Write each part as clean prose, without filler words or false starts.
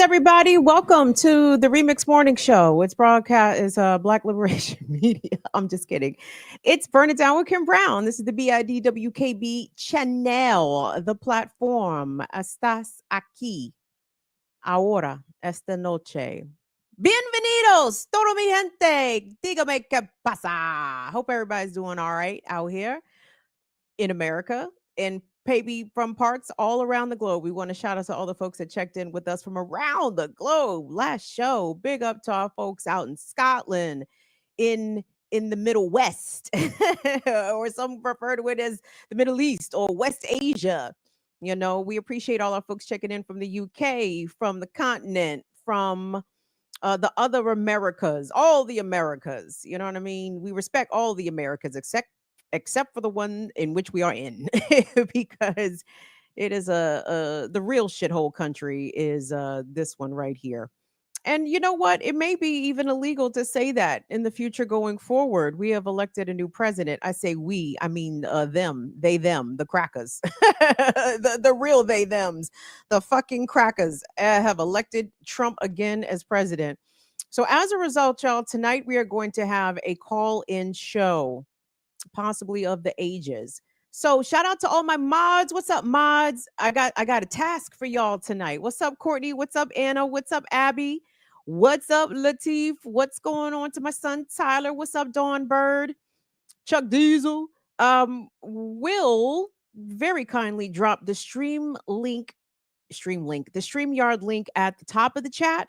everybody. Welcome to the Remix Morning Show. It's broadcast is Black Liberation Media. I'm just kidding. It's Burn It Down with Kim Brown. This is the BIDWKB channel, the platform. Estás aquí, ahora, esta noche. Bienvenidos, todo mi gente. Dígame qué pasa. Hope everybody's doing all right out here in America and maybe from parts all around the globe. We want to shout out to all the folks that checked in with us from around the globe. Last show, big up to our folks out in Scotland, in the Middle West, or some refer to it as the Middle East or West Asia. You know, we appreciate all our folks checking in from the UK, from the continent, from the other Americas, all the Americas. You know what I mean? We respect all the Americas except for the one in which we are in, because it is the real shithole country is this one right here. And you know what? It may be even illegal to say that in the future going forward. We have elected a new president. I say we, I mean them, they, them, the crackers, the real they, thems, the fucking crackers have elected Trump again as president. So as a result, y'all, tonight we are going to have a call-in show, possibly of the ages. So shout out to all my mods. What's up, mods? I got a task for y'all tonight. What's up, Courtney? What's up, Anna? What's up, Abby? What's up, Latif? What's going on to my son Tyler? What's up, Dawn Bird? Chuck Diesel? Will very kindly drop the stream link, the StreamYard link at the top of the chat.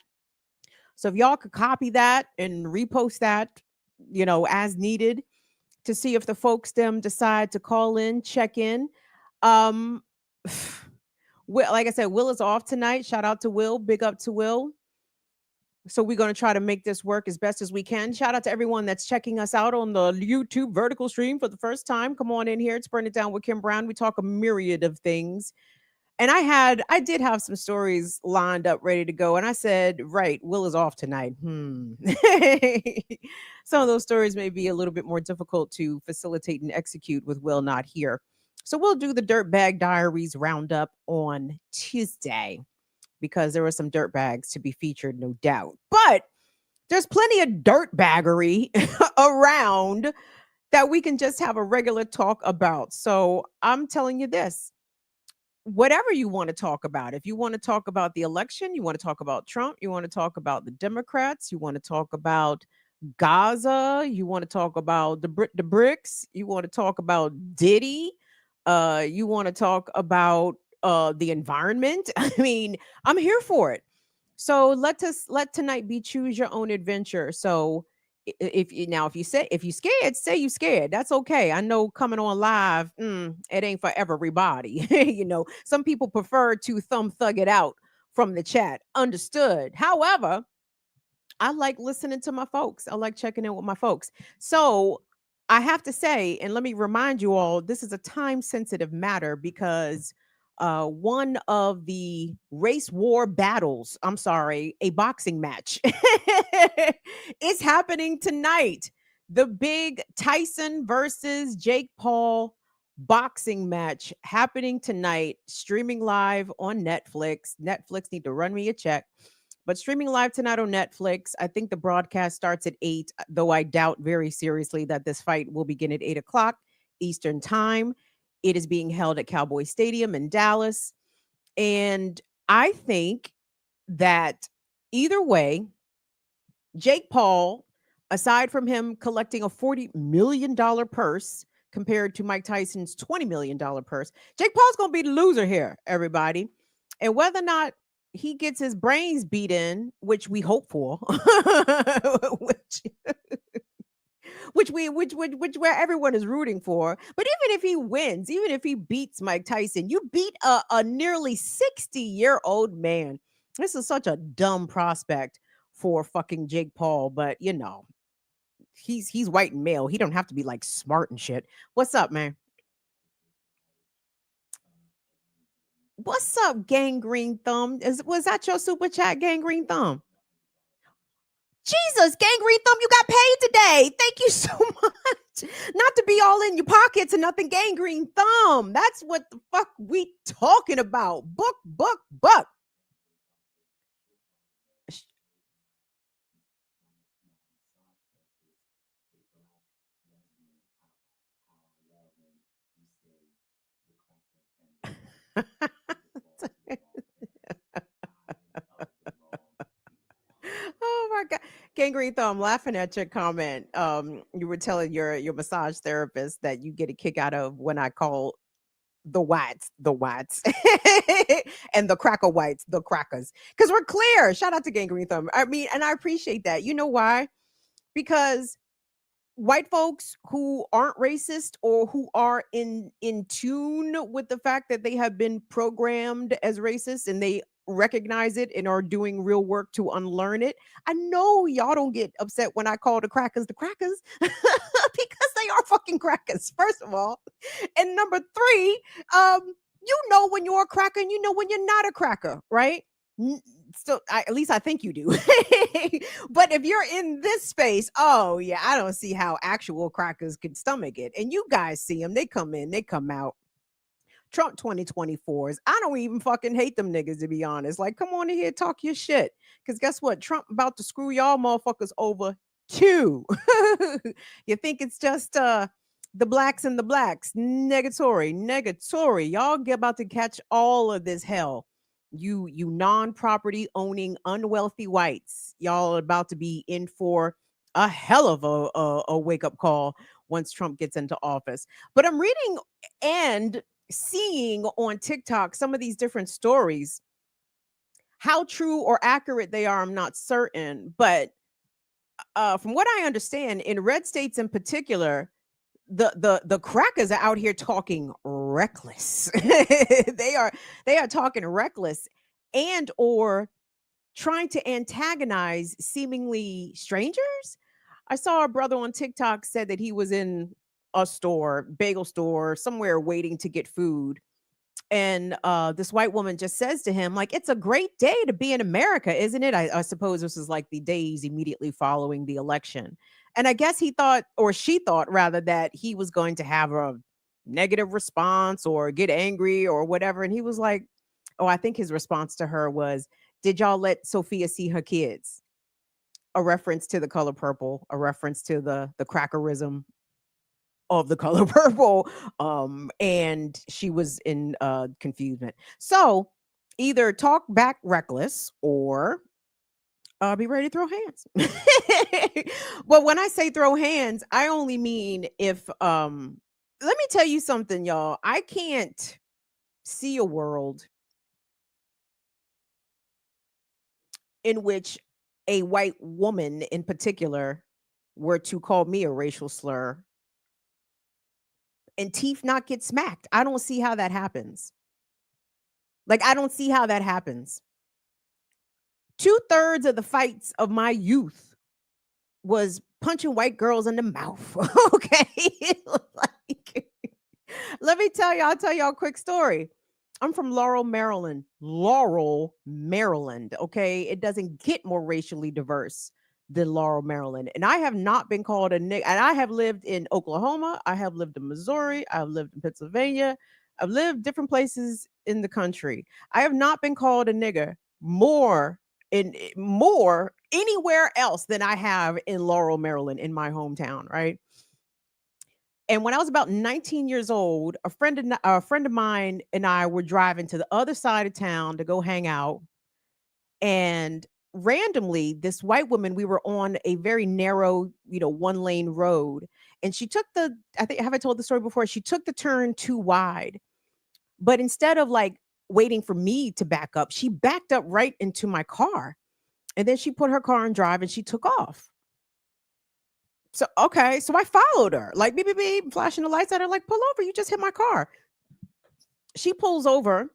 So if y'all could copy that and repost that, you know, as needed, to see if the folks them decide to call in, check in. Will, like I said, Will is off tonight. Shout out to Will. Big up to Will. So we're going to try to make this work as best as we can. Shout out to everyone that's checking us out on the YouTube vertical stream for the first time. Come on in here. It's Burn It Down with Kim Brown. We talk a myriad of things. And I did have some stories lined up ready to go. And I said, right, Will is off tonight. Some of those stories may be a little bit more difficult to facilitate and execute with Will not here. So we'll do the Dirtbag Diaries roundup on Tuesday, because there were some dirtbags to be featured, no doubt. But there's plenty of dirtbaggery around that we can just have a regular talk about. So I'm telling you this. Whatever you want to talk about. If you want to talk about the election, you want to talk about Trump, you want to talk about the Democrats, you want to talk about Gaza, you want to talk about the BRICS, you want to talk about Diddy, you want to talk about the environment. I mean, I'm here for it. So let tonight be choose your own adventure. So if you scared, say you scared. That's okay. I know coming on live, it ain't for everybody. You know, some people prefer to thug it out from the chat. Understood. However, I like listening to my folks. I like checking in with my folks. So I have to say, and let me remind you all, this is a time sensitive matter because one of the race war battles, a boxing match, is happening tonight. The big Tyson versus Jake Paul boxing match happening tonight, streaming live on Netflix. Netflix need to run me a check. But streaming live tonight on Netflix. I think the broadcast starts at 8, though I doubt very seriously that this fight will begin at 8 o'clock Eastern time. It is being held at Cowboy Stadium in Dallas. And I think that either way, Jake Paul, aside from him collecting a $40 million purse compared to Mike Tyson's $20 million purse, Jake Paul's going to be the loser here, everybody. And whether or not he gets his brains beat in, which we hope for, which where everyone is rooting for. But even if he wins, even if he beats Mike Tyson, you beat a nearly 60-year-old man. This is such a dumb prospect for fucking Jake Paul, but you know, he's white and male. He don't have to be like smart and shit. What's up, man? What's up, Gangrene Thumb? Was that your super chat, Gangrene Thumb? Jesus, Gangrene Thumb, you got paid today. Thank you so much. Not to be all in your pockets and nothing, Gangrene Thumb. That's what the fuck we talking about. Book. Oh my god, Gangrene Thumb, laughing at your comment. You were telling your massage therapist that you get a kick out of when I call the whites, and the cracker whites, the crackers, because we're clear. Shout out to Gangrene Thumb. I mean, and I appreciate that. You know why? Because white folks who aren't racist or who are in tune with the fact that they have been programmed as racist and they recognize it and are doing real work to unlearn it. I know y'all don't get upset when I call the crackers because they are fucking crackers, first of all. And number three, you know when you're a cracker and you know when you're not a cracker, right? So at least I think you do. But if you're in this space, oh yeah, I don't see how actual crackers could stomach it. And you guys see them, they come in, they come out. Trump 2024s. I don't even fucking hate them niggas, to be honest. Like, come on in here, talk your shit. Because guess what? Trump about to screw y'all motherfuckers over too. You think it's just the blacks and the blacks? Negatory. Y'all get about to catch all of this hell. You non-property owning unwealthy whites. Y'all are about to be in for a hell of a wake-up call once Trump gets into office. But I'm reading and seeing on TikTok some of these different stories. How true or accurate they are, I'm not certain. But from what I understand, in red states in particular, the crackers are out here talking reckless. They are talking reckless and or trying to antagonize seemingly strangers. I saw a brother on TikTok said that he was in a store, bagel store, somewhere waiting to get food. And this white woman just says to him, like, it's a great day to be in America, isn't it? I suppose this is like the days immediately following the election. And I guess he thought, or she thought rather, that he was going to have a negative response or get angry or whatever. And he was like, oh, I think his response to her was, did y'all let Sophia see her kids? A reference to the color purple, a reference to the crackerism of the color purple. And she was in confusion. So either talk back reckless or be ready to throw hands. But when I say throw hands, I only mean if let me tell you something, y'all. I can't see a world in which a white woman in particular were to call me a racial slur and teeth not get smacked. I don't see how that happens. Like, I don't see how that happens. 2/3 of the fights of my youth was punching white girls in the mouth. Okay. Like, let me tell y'all, I'll tell y'all a quick story. I'm from Laurel, Maryland. Laurel, Maryland. Okay. It doesn't get more racially diverse than Laurel, Maryland. And I have not been called a nigga. And I have lived in Oklahoma. I have lived in Missouri. I've lived in Pennsylvania. I've lived different places in the country. I have not been called a nigger more anywhere else than I have in Laurel, Maryland, in my hometown, right? And when I was about 19 years old, a friend of mine and I were driving to the other side of town to go hang out. And randomly, this white woman, we were on a very narrow, one lane road. And she took I think, have I told the story before? She took the turn too wide. But instead of like waiting for me to back up, she backed up right into my car. And then she put her car in drive and she took off. So, okay. So I followed her, like, beep, beep, beep, flashing the lights at her, like, pull over. You just hit my car. She pulls over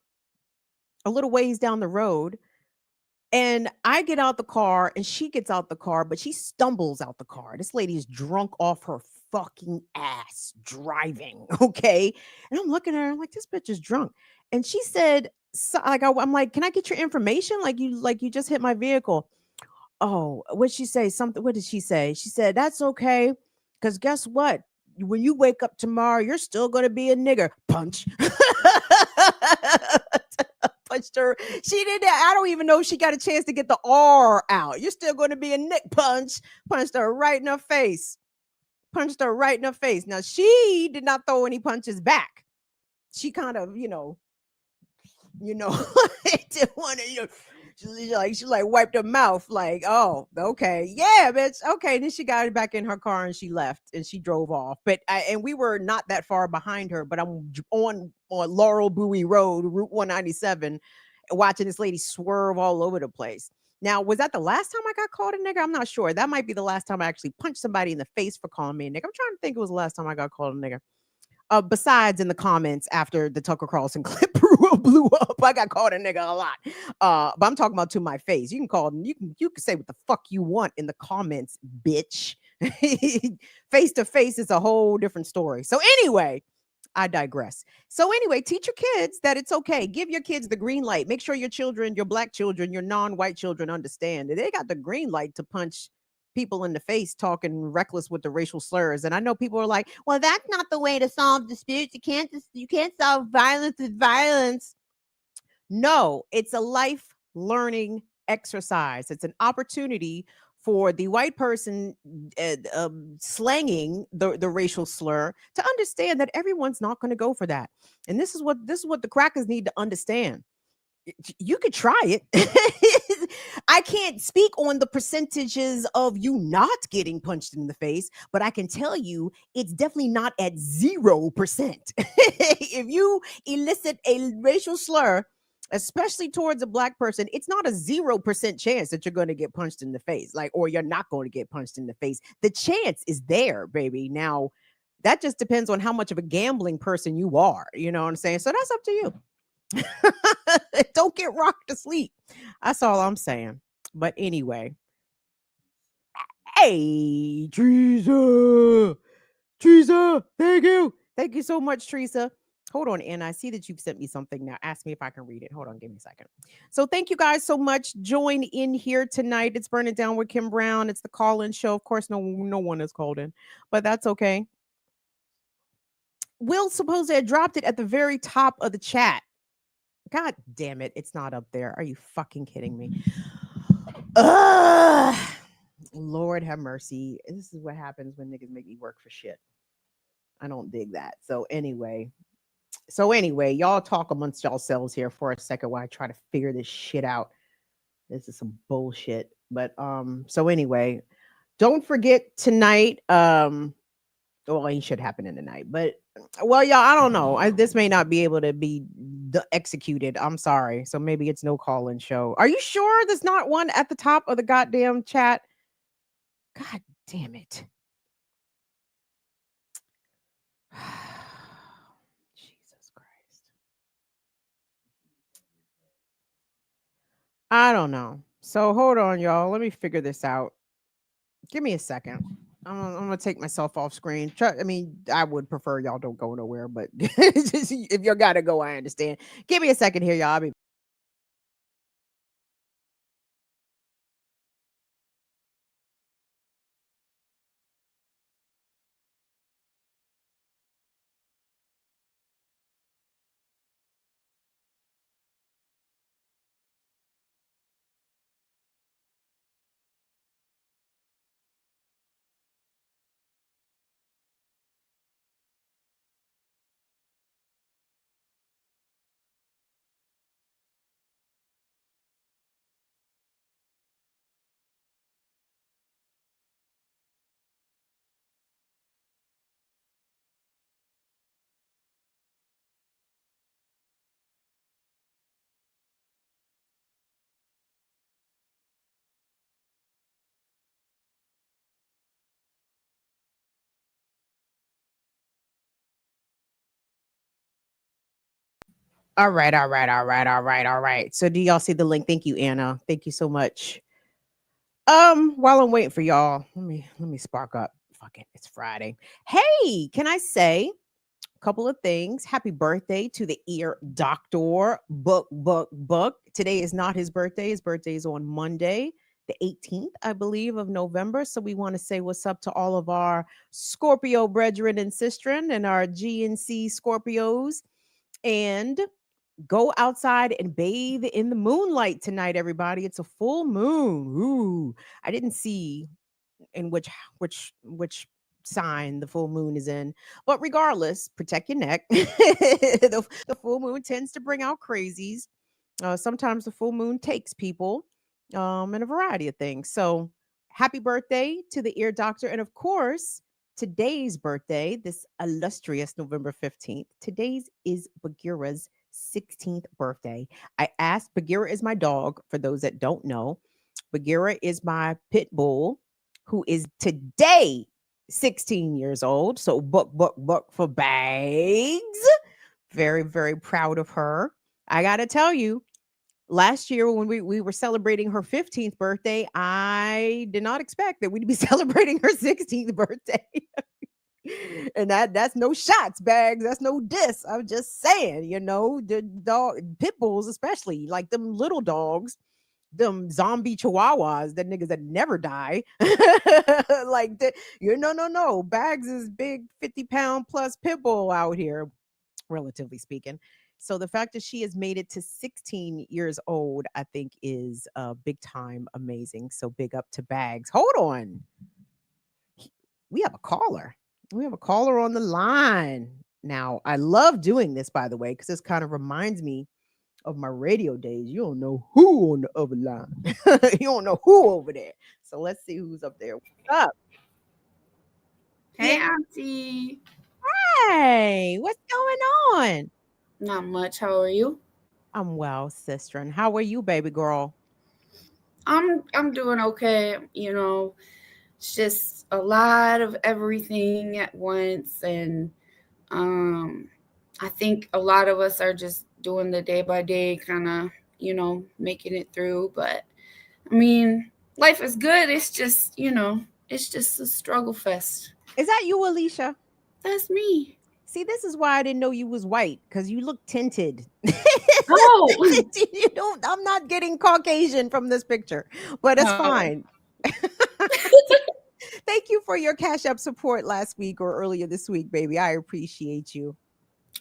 a little ways down the road. And I get out the car and she gets out the car, but she stumbles out the car. This lady is drunk off her fucking ass driving. Okay. And I'm looking at her, I'm like, this bitch is drunk. And she said, so, like, I'm like, can I get your information? Like you just hit my vehicle. Oh, what'd she say? Something. What did she say? She said, that's okay. Because guess what? When you wake up tomorrow, you're still going to be a nigger. Punch. Punched her. She did that. I don't even know if she got a chance to get the R out. You're still going to be a nick. Punch. Punched her right in her face. Punched her right in her face. Now, she did not throw any punches back. She kind of, you know, didn't want to, she like wiped her mouth, like, oh, okay, yeah, bitch, okay. Then she got back in her car and she left and she drove off. And we were not that far behind her, but I'm on Laurel Bowie Road, Route 197, watching this lady swerve all over the place. Now, was that the last time I got called a nigga? I'm not sure. That might be the last time I actually punched somebody in the face for calling me a nigga. I'm trying to think it was the last time I got called a nigga. Besides in the comments after the Tucker Carlson clip blew up, I got called a nigga a lot. But I'm talking about to my face. You can call them. You can say what the fuck you want in the comments, bitch. Face to face is a whole different story. So anyway, I digress. So anyway, teach your kids that it's okay. Give your kids the green light. Make sure your children, your black children, your non-white children understand that they got the green light to punch people in the face talking reckless with the racial slurs. And I know people are like, well, that's not the way to solve disputes. You can't solve violence with violence. No, it's a life learning exercise. It's an opportunity for the white person slanging the racial slur to understand that everyone's not going to go for that. And this is what the crackers need to understand. You could try it. I can't speak on the percentages of you not getting punched in the face, but I can tell you it's definitely not at 0%. If you elicit a racial slur, especially towards a black person, it's not a 0% chance that you're going to get punched in the face, like, or you're not going to get punched in the face. The chance is there, baby. Now, that just depends on how much of a gambling person you are. You know what I'm saying? So that's up to you. Don't get rocked to sleep. That's all I'm saying. But anyway, hey, Teresa, thank you so much, Teresa. Hold on, Anna. I see that you've sent me something now. Ask me if I can read it. Hold on, give me a second. So thank you guys so much. Join in here tonight. It's Burn It Down with Kim Brown. It's the call-in show. Of course, no one has called in, but that's okay. Will supposedly had dropped it at the very top of the chat. God damn it, it's not up there. Are you fucking kidding me? Ugh. Lord have mercy. This is what happens when niggas make me work for shit. I don't dig that. So anyway, y'all talk amongst yourselves here for a second while I try to figure this shit out. This is some bullshit. But so anyway, don't forget tonight. Well, he should happen in the night, but well, y'all, I don't know. This may not be able to be executed. I'm sorry. So maybe it's no call-in show. Are you sure there's not one at the top of the goddamn chat? God damn it. Jesus Christ. I don't know. So hold on, y'all. Let me figure this out. Give me a second. I'm gonna take myself off screen. I mean, I would prefer y'all don't go nowhere, but if you gotta go, I understand. Give me a second here, y'all. I'll be all right, all right, all right, all right, all right. So do y'all see the link? Thank you, Anna. Thank you so much. While I'm waiting for y'all, let me spark up. Fuck it, it's Friday. Hey, can I say a couple of things? Happy birthday to the ear doctor. Book. Today is not his birthday. His birthday is on Monday, the 18th, I believe, of November. So we want to say what's up to all of our Scorpio brethren and sistren and our GNC Scorpios. And go outside and bathe in the moonlight tonight, everybody. It's a full moon. Ooh, I didn't see in which sign the full moon is in. But regardless, protect your neck. The full moon tends to bring out crazies. Sometimes the full moon takes people, and a variety of things. So happy birthday to the ear doctor. And of course, today's birthday, this illustrious November 15th, today's is Bagheera's 16th birthday. I asked, Bagheera is my dog, for those that don't know. Bagheera is my pit bull, who is today 16 years old. So book for Bags. Very, very proud of her. I got to tell you, last year when we were celebrating her 15th birthday, I did not expect that we'd be celebrating her 16th birthday. And that's no shots, Bags. That's no diss. I'm just saying, the dog pit bulls, especially like them little dogs, them zombie chihuahuas, that niggas that never die. Like no. Bags is big 50-pound plus pit bull out here, relatively speaking. So the fact that she has made it to 16 years old, I think is big time amazing. So big up to Bags. Hold on. We have a caller. We have a caller on the line. Now, I love doing this, by the way, because this kind of reminds me of my radio days. You don't know who on the other line. You don't know who over there. So let's see who's up there. What's up? Hey, Yeah. Auntie. Hey, what's going on? Not much. How are you? I'm well, sister. And how are you, baby girl? I'm doing okay. It's just a lot of everything at once, and um, I think a lot of us are just doing the day by day, kind of, making it through. But I mean, life is good. It's just a struggle fest. Is that you, Alicia? That's me. See, this is why I didn't know you was white, because you look tinted. Oh, You don't, I'm not getting Caucasian from this picture, but it's oh, fine. Thank you for your Cash App support last week or earlier this week, baby. I appreciate you.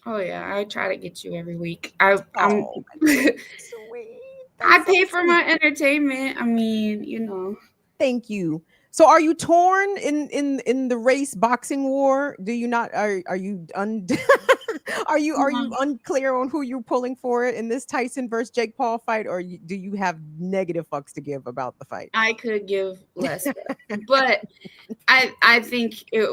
oh yeah. I try to get you every week. I'm Oh, that's so sweet. I That's so pay for sweet. my entertainment. I mean. Thank you. So are you torn in the race boxing war? Do you not are you are you um, unclear on who you're pulling for it in this Tyson versus Jake Paul fight, or do you have negative fucks to give about the fight? I could give less, but I think it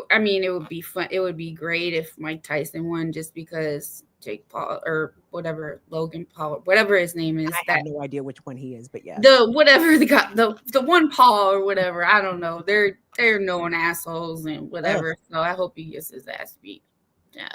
would be fun. It would be great if Mike Tyson won, just because Jake Paul or whatever Logan Paul, whatever his name is, I have that no idea which one he is, but yes. the whatever the one Paul or whatever. I don't know. They're known assholes and Ugh. whatever. So I hope he gets his ass beat. Yeah.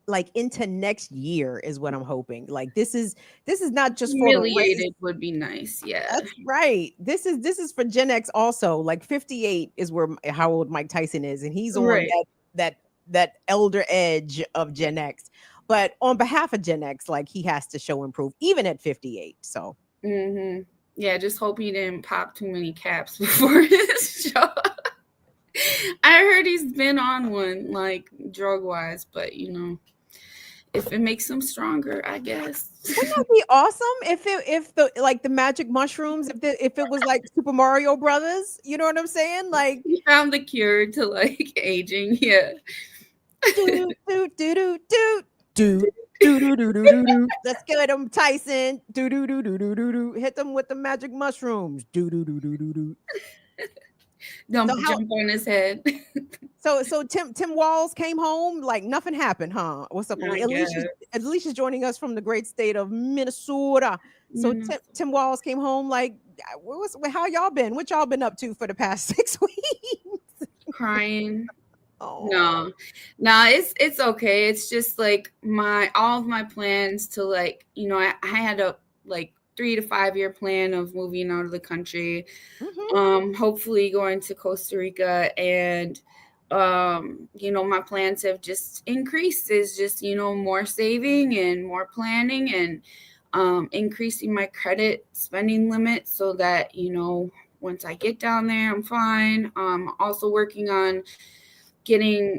Like into next year is what I'm hoping. Like this is not just for the race. Humiliated would be nice. Yeah. That's right. This is for Gen X also. Like 58 is where how old Mike Tyson is, and he's on Right. that that elder edge of Gen X. But on behalf of Gen X, like he has to show improve even at 58. So Yeah, just hope he didn't pop too many caps before his show. I heard he's been on one, like drug wise, but if it makes him stronger, I guess. wouldn't that be awesome if the like the magic mushrooms, if it was like Super Mario Brothers, you know what I'm saying? Like He found the cure to like aging. Yeah. do do do do do do do do do do do do. Let's get him, Tyson. Do do do do do do do. Hit them with the magic mushrooms. Do do do do do do. So Don't how? jump on his head. So Tim Walls came home like nothing happened, huh? What's up, I guess. Alicia's joining us from the great state of Minnesota. So Mm, Tim Walls came home like, how y'all been? What y'all been up to for the past 6 weeks? Crying. Oh, No, no, it's okay. It's just like my all of my plans to like I had a like 3 to 5 year plan of moving out of the country, hmm hopefully going to Costa Rica, and my plans have just increased. Is just more saving and more planning, and increasing my credit spending limit so that once I get down there I'm fine. Also working on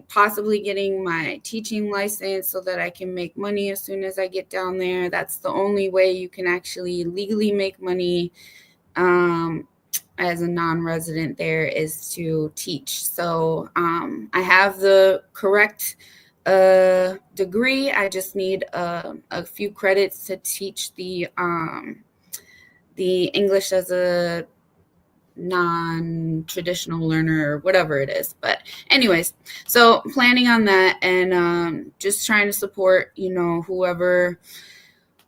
possibly getting my teaching license so that I can make money as soon as I get down there. That's the only way you can actually legally make money. Um, as a non-resident there is to teach. So I have the correct degree. I just need a few credits to teach the English as a non-traditional learner or whatever it is. But anyways, so planning on that, and just trying to support,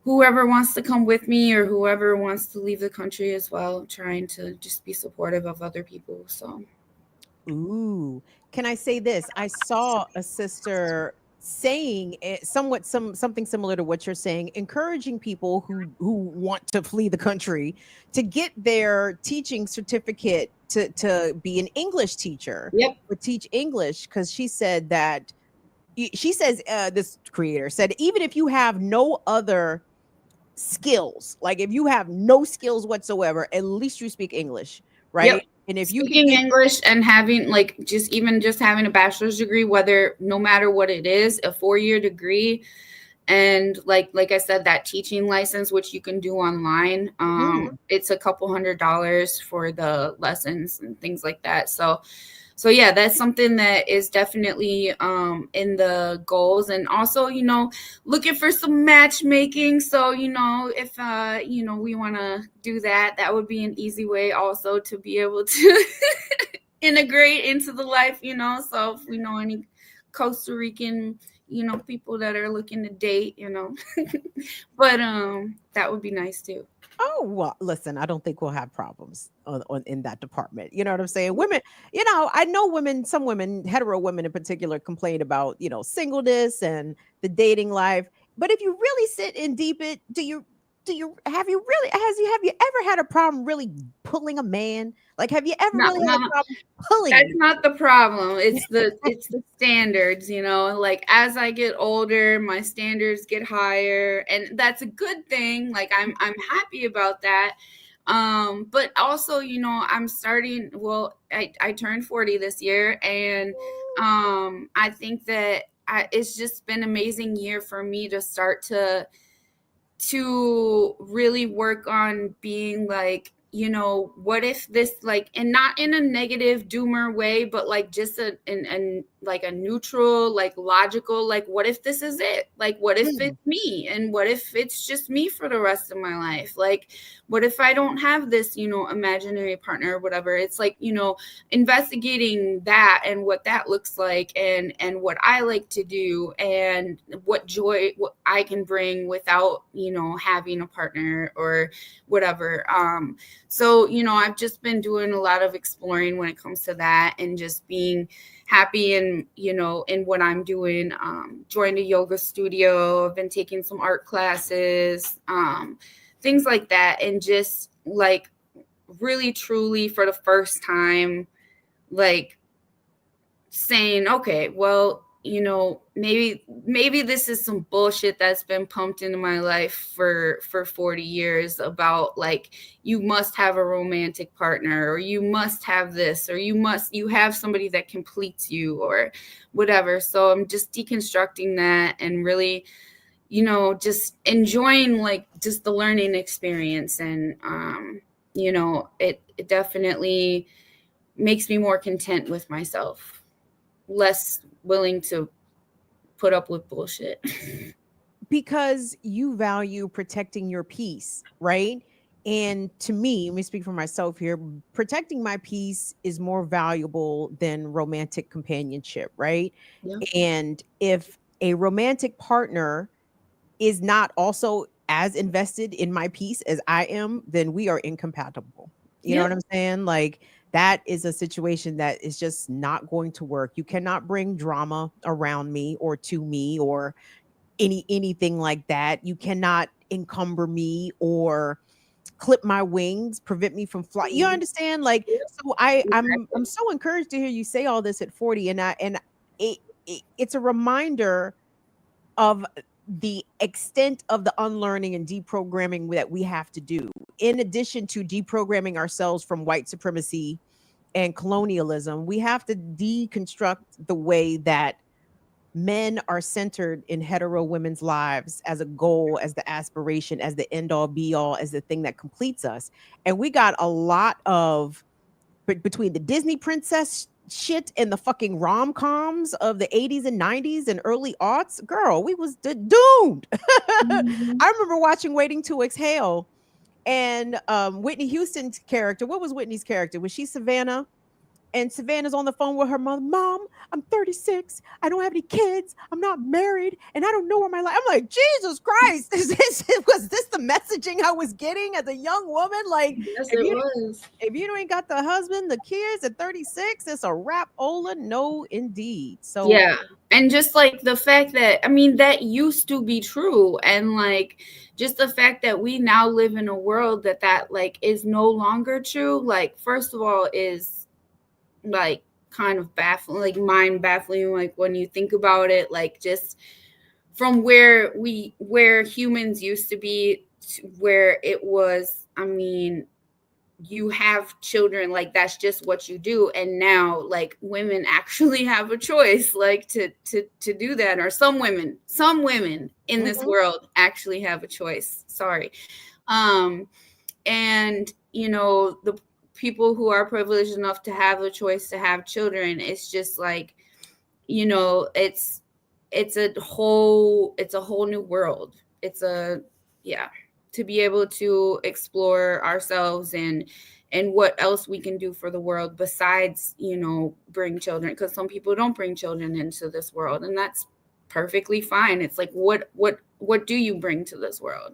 whoever wants to come with me or whoever wants to leave the country as well, trying to just be supportive of other people. So Ooh, can I say this? I saw a sister saying somewhat something similar to what you're saying, encouraging people who want to flee the country to get their teaching certificate to be an English teacher yep. or teach English, because she said that she says this creator said even if you have no other skills, like if you have no skills whatsoever, at least you speak English, Yep. right? And if you can Speaking get English and having like just having a bachelor's degree, whether no matter what it is, a 4-year degree, and like I said, that teaching license, which you can do online, it's a couple $100 for the lessons and things like that. So yeah, that's something that is definitely in the goals. And also, looking for some matchmaking. So, if we want to do that, that would be an easy way also to be able to integrate into the life, so if we know any Costa Rican people that are looking to date, but that would be nice too. Oh, well, listen, I don't think we'll have problems in that department. You know what I'm saying? Women, I know women, some women, hetero women in particular, complain about, singleness and the dating life. But if you really sit in deep it, have you ever had a problem really pulling a man? Like, have you ever No, really had no, a problem pulling that's you? not the problem. It's the standards, like as I get older, my standards get higher, and that's a good thing. Like I'm happy about that. But also, I'm starting, well, I turned 40 this year, and I think that it's just been an amazing year for me to start to really work on being like, what if this, like, and not in a negative doomer way, but like just like a neutral, like logical, like, what if this is it? Like, what if it's me? And what if it's just me for the rest of my life? Like, what if I don't have this, imaginary partner or whatever? It's like, investigating that and what that looks like, and what I like to do, and what joy what I can bring without, having a partner or whatever. So, I've just been doing a lot of exploring when it comes to that, and just being happy in, in what I'm doing. Joined a yoga studio. I've been taking some art classes, things like that. And just like really, truly for the first time, like saying, okay, well, maybe this is some bullshit that's been pumped into my life for 40 years about like, you must have a romantic partner, or you must have this, or you have somebody that completes you, or whatever. So I'm just deconstructing that, and really, just enjoying like just the learning experience. And it definitely makes me more content with myself, less willing to put up with bullshit. Because you value protecting your peace, right? And to me, let me speak for myself here, protecting my peace is more valuable than romantic companionship, right? Yeah. And if a romantic partner is not also as invested in my peace as I am, then we are incompatible. You know Yep. what I'm saying? Like, that is a situation that is just not going to work. You cannot bring drama around me or to me or anything like that. You cannot encumber me or clip my wings, prevent me from flying. You understand? Like, Yep. so I'm Exactly. so encouraged to hear you say all this at 40, and it's a reminder of the extent of the unlearning and deprogramming that we have to do, in addition to deprogramming ourselves from white supremacy and colonialism. We have to deconstruct the way that men are centered in hetero women's lives as a goal, as the aspiration, as the end all be all, as the thing that completes us. And we got a lot of, between the Disney princess shit and the fucking rom-coms of the 80s and 90s and early aughts, girl, we was doomed. Mhm. I remember watching Waiting to Exhale, and Whitney Houston's character, what was Whitney's character? Was she Savannah? And Savannah's on the phone with her mother. Mom, I'm 36. I don't have any kids. I'm not married. And I don't know where my life. I'm like, Jesus Christ. Was this the messaging I was getting as a young woman? Like, Yes, if it you was. if you ain't got the husband, the kids at 36, it's a rap ola. No, indeed. So Yeah. And just like the fact that, I mean, that used to be true. And like, just the fact that we now live in a world that like is no longer true, like, first of all, is like kind of baffling, like mind baffling, like when you think about it, like just from where humans used to be to where it was, I mean, you have children, like that's just what you do. And now like women actually have a choice, like to do that. Or some women in this mhm, world actually have a choice. Sorry. um and the people who are privileged enough to have a choice to have children, it's just like, it's a whole new world. It's a Yeah, to be able to explore ourselves and what else we can do for the world besides bring children, because some people don't bring children into this world, and that's perfectly fine. It's like, what do you bring to this world?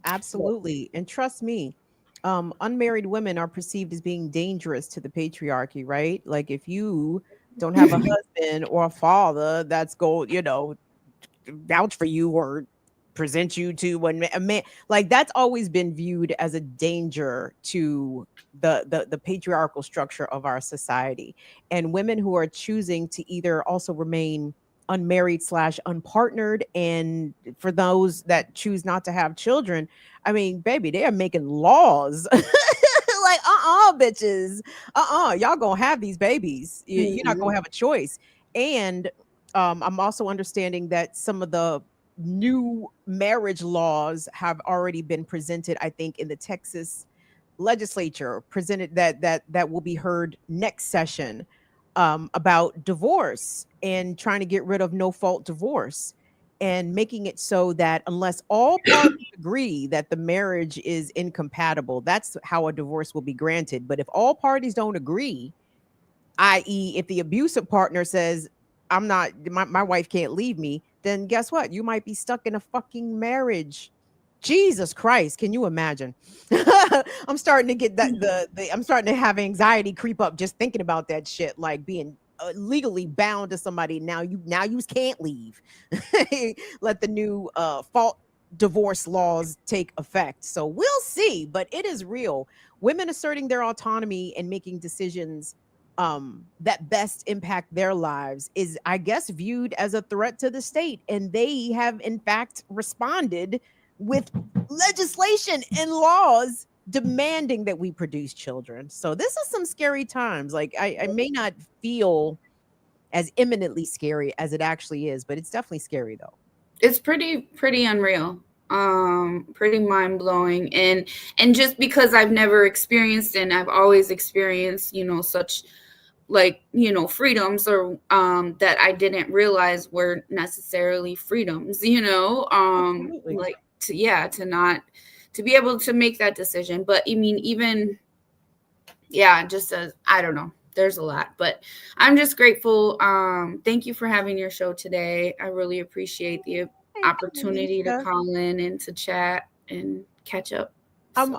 absolutely. And trust me, unmarried women are perceived as being dangerous to the patriarchy, right? Like if you don't have a husband or a father that's vouch for you or present you to when a man, like that's always been viewed as a danger to the patriarchal structure of our society. And women who are choosing to either also remain unmarried slash unpartnered, and for those that choose not to have children, I mean, baby, they are making laws like bitches, y'all gonna have these babies. You're not Mhm. gonna have a choice. And I'm also understanding that some of the new marriage laws have already been presented, I think, in the Texas legislature, presented that will be heard next session, about divorce and trying to get rid of no fault divorce, and making it so that unless all parties agree that the marriage is incompatible, that's how a divorce will be granted. But if all parties don't agree, i.e., if the abusive partner says, I'm not, my wife can't leave me, then guess what? You might be stuck in a fucking marriage. Jesus Christ, can you imagine? I'm starting to get I'm starting to have anxiety creep up just thinking about that shit, like being legally bound to somebody. Now you can't leave. Let the new fault divorce laws take effect. So we'll see, but it is real. Women asserting their autonomy and making decisions that best impact their lives is, I guess, viewed as a threat to the state. And they have, in fact, responded with legislation and laws demanding that we produce children. So this is some scary times. Like I may not feel as imminently scary as it actually is, but it's definitely scary though. It's pretty unreal, pretty mind-blowing. And just because I've never experienced, and I've always experienced such, like, freedoms, or that I didn't realize were necessarily freedoms, Absolutely. like, to be able to make that decision. But I mean, even, yeah, just as, I don't know, there's a lot. But I'm just grateful. Thank you for having your show today. I really appreciate the Thank you, opportunity to Alicia. call in and to chat and catch up. So I'm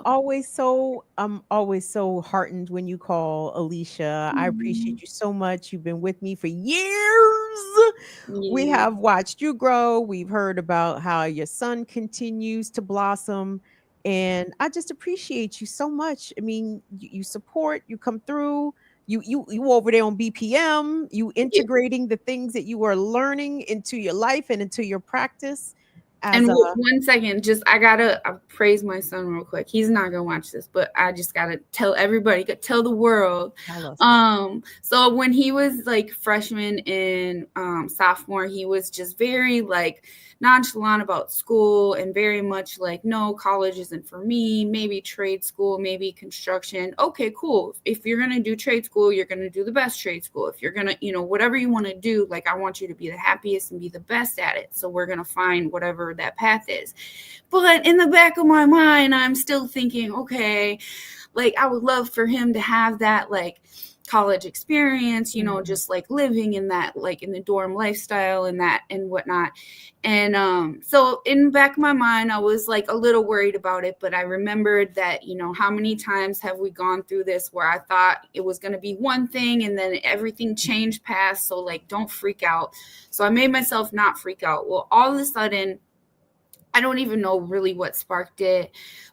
always so heartened when you call, Alicia. I mhm. appreciate you so much. You've been with me for years. We Yeah. have watched you grow. We've heard about how your son continues to blossom. And I just appreciate you so much. I mean, you support, you come through, you over there on BPM, you Yeah. integrating the things that you are learning into your life and into your practice. as And a one second, just I gotta praise my son real quick. He's not gonna watch this, but I just gotta tell everybody, tell the world. tell us. So when he was like freshman and sophomore, he was just very like nonchalant about school and very much like, no, college isn't for me. Maybe trade school, maybe construction. Okay, cool. If you're gonna do trade school, you're gonna do the best trade school. If you're gonna, whatever you want to do, like I want you to be the happiest and be the best at it. So we're gonna find whatever that path is. But in the back of my mind, I'm still thinking, okay, like I would love for him to have that like college experience, just like living in that, like in the dorm lifestyle and that and whatnot. And so in the back of my mind, I was like a little worried about it, but I remembered that, how many times have we gone through this where I thought it was going to be one thing and then everything changed past. So like, don't freak out. So I made myself not freak out. Well, all of a sudden, I don't even know really what sparked it,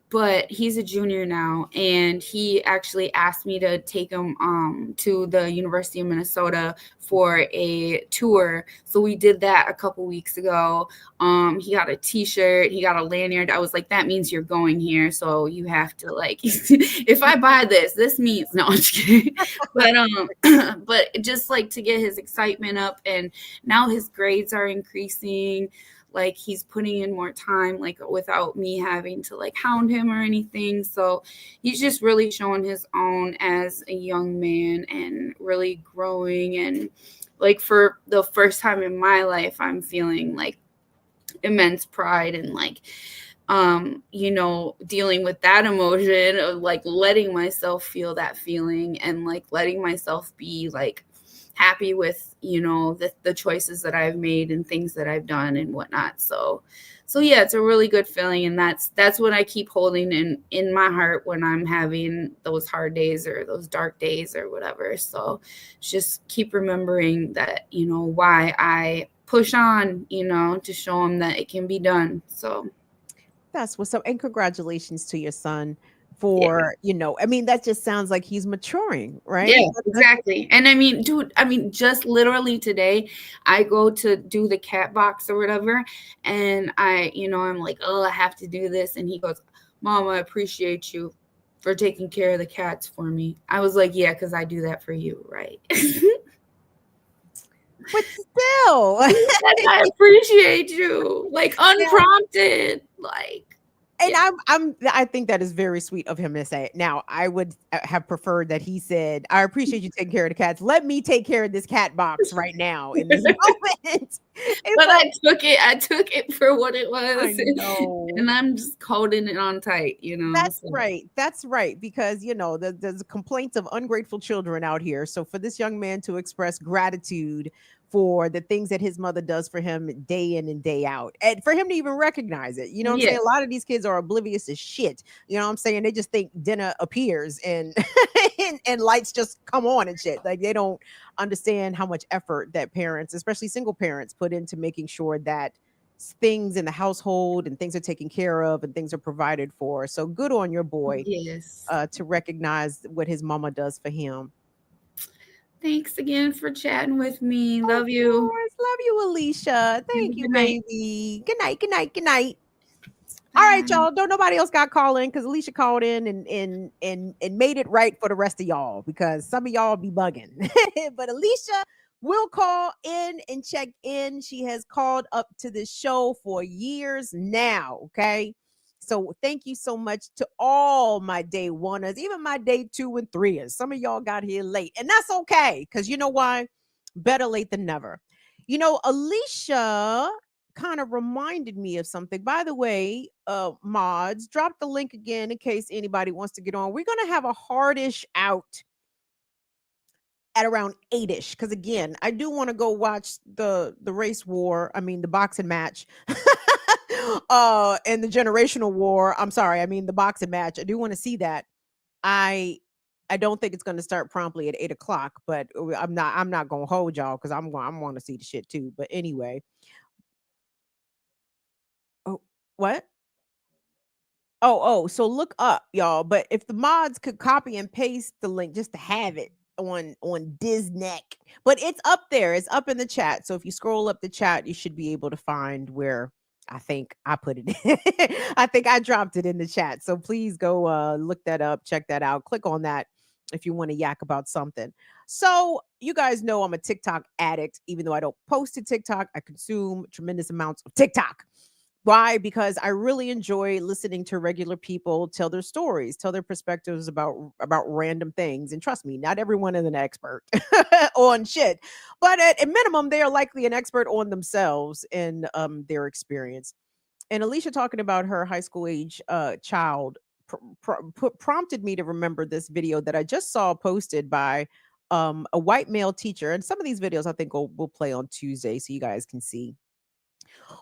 but he's a junior now, and he actually asked me to take him to the University of Minnesota for a tour. So we did that a couple weeks ago. He got a t-shirt, he got a lanyard. I was like, that means you're going here, so you have to like if I buy this means no, I'm just kidding. But just like to get his excitement up, and now his grades are increasing. Like he's putting in more time, like without me having to like hound him or anything. So he's just really showing his own as a young man and really growing. And like for the first time in my life, I'm feeling like immense pride and like dealing with that emotion of like letting myself feel that feeling and like letting myself be like happy with the choices that I've made and things that I've done and whatnot. So yeah, it's a really good feeling, and that's what I keep holding in my heart when I'm having those hard days or those dark days or whatever. So just keep remembering that why I push on to show them that it can be done. So That's what's up. And congratulations to your son yeah. for, I mean, that just sounds like he's maturing, right? Yeah, exactly. And I mean, dude, just literally today, I go to do the cat box or whatever, and I'm like, oh, I have to do this. And he goes, Mom, I appreciate you for taking care of the cats for me. I was like, yeah, because I do that for you, right? But still. I appreciate you, like unprompted, like. And I think that is very sweet of him to say it. Now, I would have preferred that he said, I appreciate you taking care of the cats. Let me take care of this cat box right now in this moment. But I took it for what it was. I know. And I'm just holding it on tight, That's so. right. That's right. Because, there's complaints of ungrateful children out here. So for this young man to express gratitude for the things that his mother does for him day in and day out, and for him to even recognize it, what I'm saying? A lot of these kids are oblivious as shit. You know what I'm saying? They just think dinner appears and, and lights just come on and shit. Like they don't understand how much effort that parents, especially single parents, put into making sure that things in the household and things are taken care of and things are provided for. So good on your boy Yes. to recognize what his mama does for him. Thanks again for chatting with me. Of Love you. course. Love you, Alicia. Thank you, Good night. baby. Good night. Good night. Good night. All right, y'all. Don't nobody else got called in because Alicia called in and made it right for the rest of y'all because some of y'all be bugging. But Alicia will call in and check in. She has called up to the show for years now. Okay. So thank you so much to all my day oneers, even my day 2 and 3ers. Some of y'all got here late, and that's okay because you know why? Better late than never. Alicia kind of reminded me of something. By the way, mods, drop the link again in case anybody wants to get on. We're gonna have a hardish out at around 8ish because again, I do want to go watch the race war. I mean, the boxing match. And the generational war. I'm sorry, I mean the boxing match. I do want to see that. I don't think it's going to start promptly at 8 o'clock, but I'm not going to hold y'all because I'm want to see the shit too. But anyway, oh, what? So look up, y'all. But if the mods could copy and paste the link just to have it on Disney, but it's up there. It's up in the chat. So if you scroll up the chat, you should be able to find where I think I put it I think I dropped it in the chat. So please go look that up, check that out. Click on that if you want to yak about something. So, you guys know I'm a TikTok addict. Even though I don't post to TikTok, I consume tremendous amounts of TikTok. Why? Because I really enjoy listening to regular people tell their stories, tell their perspectives about random things. And trust me, not everyone is an expert on shit, but at a minimum, they are likely an expert on themselves and their experience. And Alicia talking about her high school age child prompted me to remember this video that I just saw posted by a white male teacher. And some of these videos I think will play on Tuesday so you guys can see.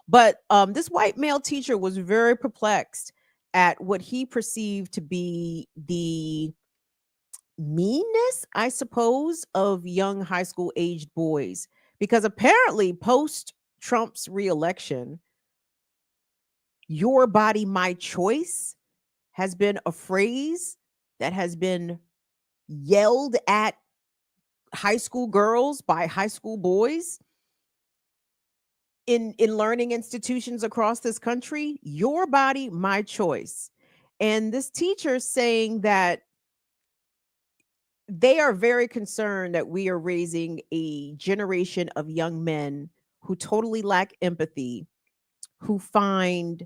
But this white male teacher was very perplexed at what he perceived to be the meanness, I suppose, of young high school aged boys. Because apparently, post Trump's reelection, your body, my choice has been a phrase that has been yelled at high school girls by high school boys in learning institutions across this country. Your body, my choice. And this teacher saying that they are very concerned that we are raising a generation of young men who totally lack empathy, who find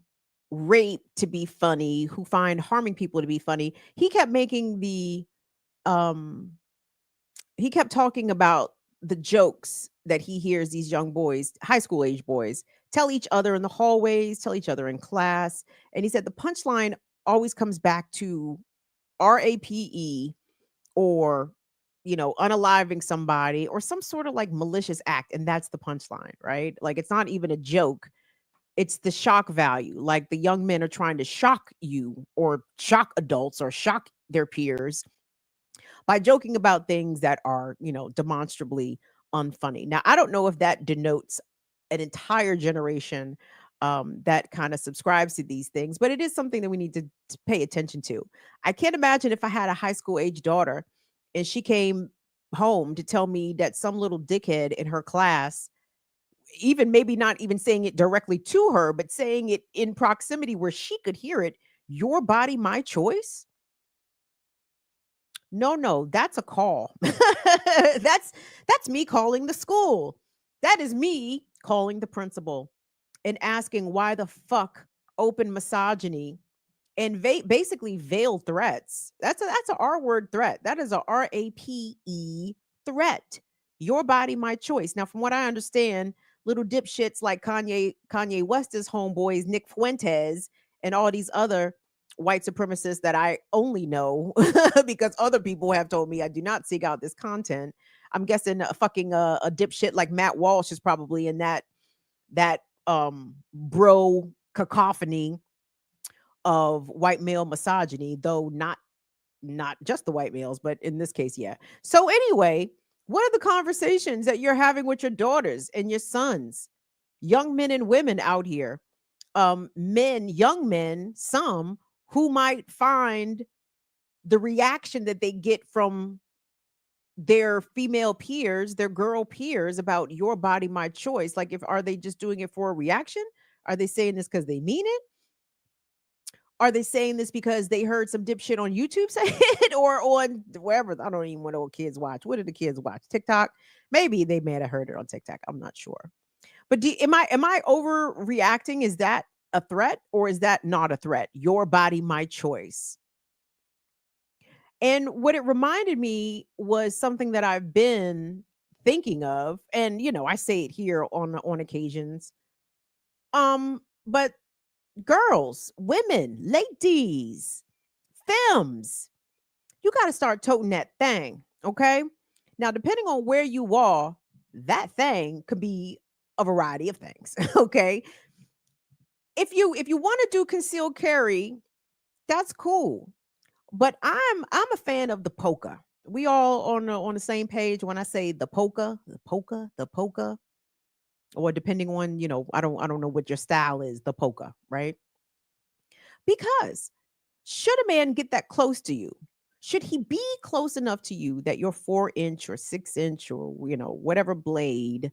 rape to be funny, who find harming people to be funny. He kept making the um he kept talking about the jokes that he hears these young boys, high school age boys, tell each other in the hallways, tell each other in class. And he said the punchline always comes back to RAPE, or, unaliving somebody, or some sort of like malicious act. And that's the punchline, right? Like it's not even a joke. It's the shock value. Like the young men are trying to shock you or shock adults or shock their peers by joking about things that are, demonstrably unfunny. Now, I don't know if that denotes an entire generation that kind of subscribes to these things, but it is something that we need to pay attention to. I can't imagine if I had a high school age daughter and she came home to tell me that some little dickhead in her class, even maybe not even saying it directly to her, but saying it in proximity where she could hear it, your body, my choice. No, no, that's a call. That's me calling the school. That is me calling the principal and asking why the fuck open misogyny and basically veiled threats. That's a R word threat. That is a RAPE threat. Your body, my choice. Now, from what I understand, little dipshits like Kanye West's homeboys, Nick Fuentes, and all these other white supremacists that I only know because other people have told me I do not seek out this content. I'm guessing a dipshit like Matt Walsh is probably in that bro cacophony of white male misogyny, though not just the white males, but in this case, yeah. So anyway, what are the conversations that you're having with your daughters and your sons, young men and women out here? Young men, some who might find the reaction that they get from their female peers, their girl peers about your body, my choice. Like, if are they just doing it for a reaction? Are they saying this because they mean it? Are they saying this because they heard some dipshit on YouTube say it, or on wherever? I don't even know what kids watch. What do the kids watch? TikTok? Maybe they may have heard it on TikTok. I'm not sure. But am I overreacting? Is that a threat or is that not a threat? Your body, my choice. And what it reminded me was something that I've been thinking of, and I say it here on occasions. But girls, women, ladies, femmes, you got to start toting that thing, okay? Now, depending on where you are, that thing could be a variety of things, okay? If you want to do concealed carry, that's cool. But I'm a fan of the polka. We all on the same page when I say the polka, the polka, the polka, or depending on, I don't know what your style is, the polka, right? Because should a man get that close to you? Should he be close enough to you that your 4-inch or 6-inch or whatever blade,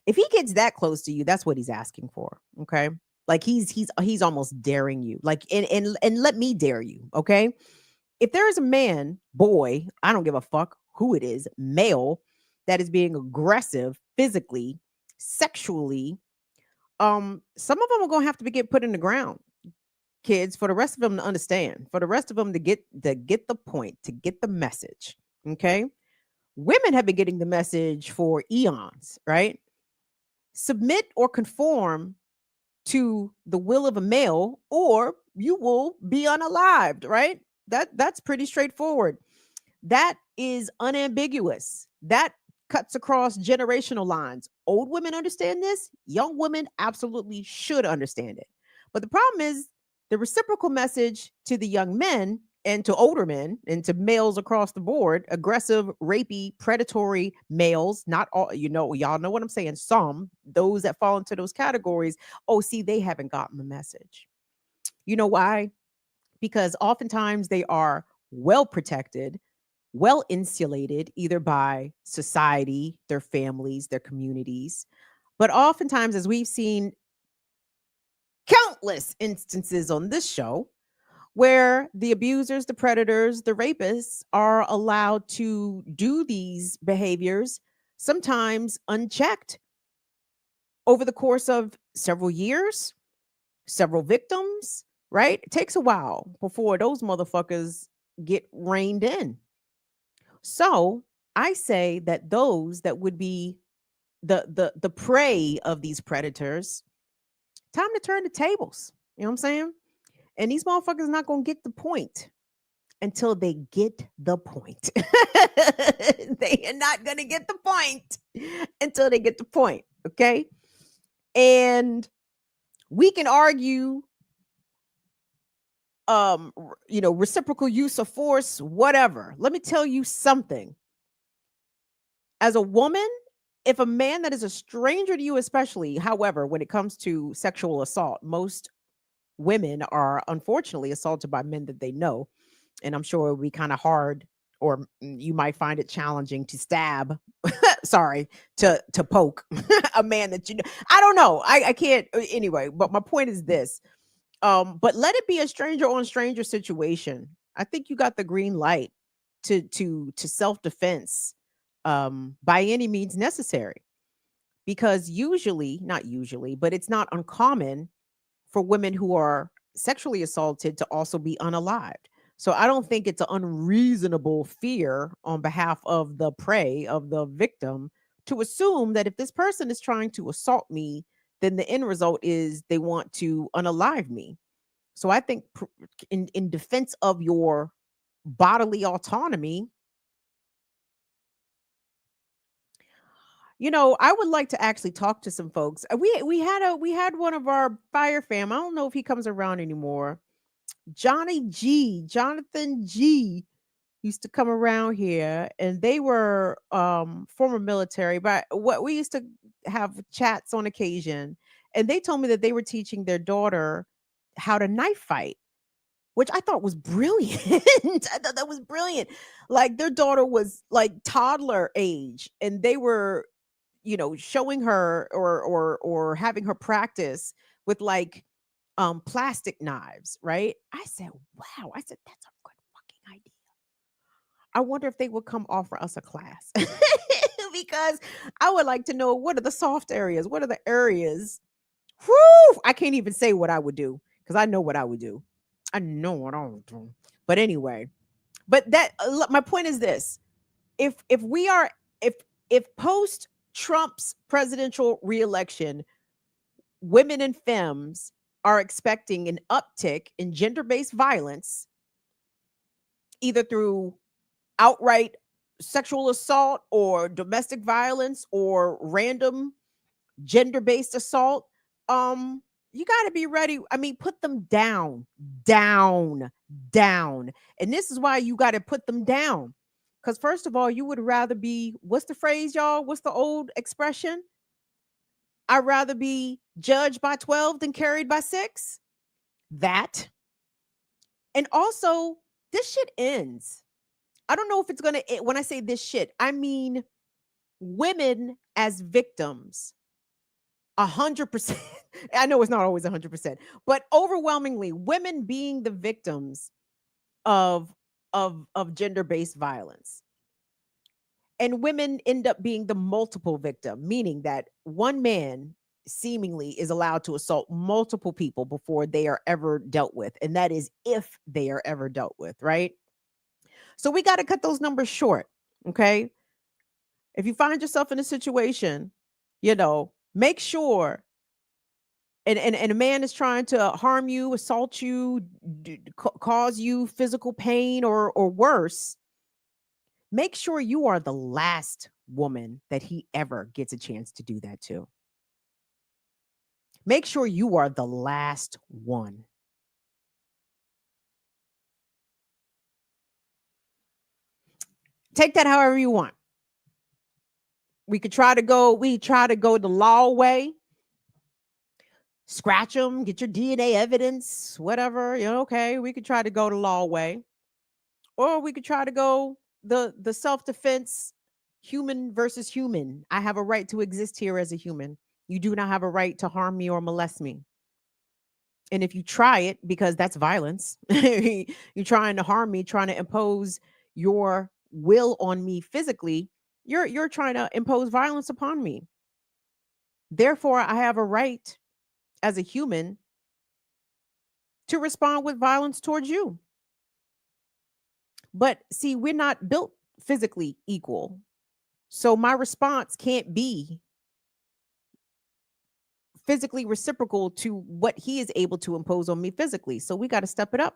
if he gets that close to you, that's what he's asking for. Okay. Like he's almost daring you. Like and let me dare you, okay? If there is a man, boy, I don't give a fuck who it is, male, that is being aggressive physically, sexually, some of them are gonna have to be get put in the ground, kids, for the rest of them to understand, for the rest of them to get the point, to get the message. Okay. Women have been getting the message for eons, right? Submit or conform to the will of a male, or you will be unalived, right? That's pretty straightforward. That is unambiguous. That cuts across generational lines. Old women understand this. Young women absolutely should understand it. But the problem is the reciprocal message to the young men and to older men and to males across the board, aggressive, rapey, predatory males, not all, y'all know what I'm saying. Some, those that fall into those categories, oh, see, they haven't gotten the message. You know why? Because oftentimes they are well protected, well insulated, either by society, their families, their communities. But oftentimes, as we've seen countless instances on this show, where the abusers, the predators, the rapists are allowed to do these behaviors, sometimes unchecked, over the course of several years, several victims, right? It takes a while before those motherfuckers get reined in. So I say that those that would be the prey of these predators, time to turn the tables. You know what I'm saying? And these motherfuckers not gonna get the point until they get the point. They are not gonna get the point until they get the point. Okay. And we can argue reciprocal use of force, whatever. Let me tell you something. As a woman, if a man that is a stranger to you, especially, however, when it comes to sexual assault, most women are unfortunately assaulted by men that they know. And I'm sure it would be kind of hard, or you might find it challenging to stab, sorry, to poke a man that you know. I don't know. I can't anyway, but my point is this. But let it be a stranger on stranger situation. I think you got the green light to self-defense by any means necessary, because usually, not usually, but it's not uncommon for women who are sexually assaulted to also be unalived. So I don't think it's an unreasonable fear on behalf of the prey, of the victim, to assume that if this person is trying to assault me, then the end result is they want to unalive me. So I think in defense of your bodily autonomy, I would like to actually talk to some folks. We had one of our fire fam. I don't know if he comes around anymore. Jonathan G used to come around here, and they were former military, but what we used to have chats on occasion, and they told me that they were teaching their daughter how to knife fight, which I thought was brilliant. I thought that was brilliant. Like their daughter was like toddler age, and they were, showing her or having her practice with like plastic knives, right? I said, wow. I said, that's a good fucking idea. I wonder if they would come offer us a class. Because I would like to know, what are the soft areas? What are the areas? Whew, I can't even say what I would do, because I know what I would do. I know what I would do. But anyway, but that my point is this: if we are if post Trump's presidential reelection, women and femmes are expecting an uptick in gender-based violence, either through outright sexual assault or domestic violence or random gender-based assault, you got to be ready. I mean, put them down, down, down. And this is why you got to put them down. Because first of all, you would rather be, what's the phrase, y'all? What's the old expression? I'd rather be judged by 12 than carried by 6. That. And also, this shit ends. I don't know if it's going to, when I say this shit, I mean women as victims 100%. I know it's not always 100%, but overwhelmingly women being the victims of of gender-based violence. And women end up being the multiple victim, meaning that one man seemingly is allowed to assault multiple people before they are ever dealt with. And that is if they are ever dealt with, right? So we got to cut those numbers short. Okay. If you find yourself in a situation, make sure, and a man is trying to harm you, assault you, cause you physical pain or worse, make sure you are the last woman that he ever gets a chance to do that to. Make sure you are the last one. Take that however you want. We try to go the law way. Scratch them, get your DNA evidence, whatever. Okay, we could try to go the law way. Or we could try to go the self-defense, human versus human. I have a right to exist here as a human. You do not have a right to harm me or molest me. And if you try it, because that's violence, you're trying to harm me, trying to impose your will on me physically, you're trying to impose violence upon me. Therefore, I have a right as a human to respond with violence towards you. But see, we're not built physically equal. So my response can't be physically reciprocal to what he is able to impose on me physically. So we got to step it up.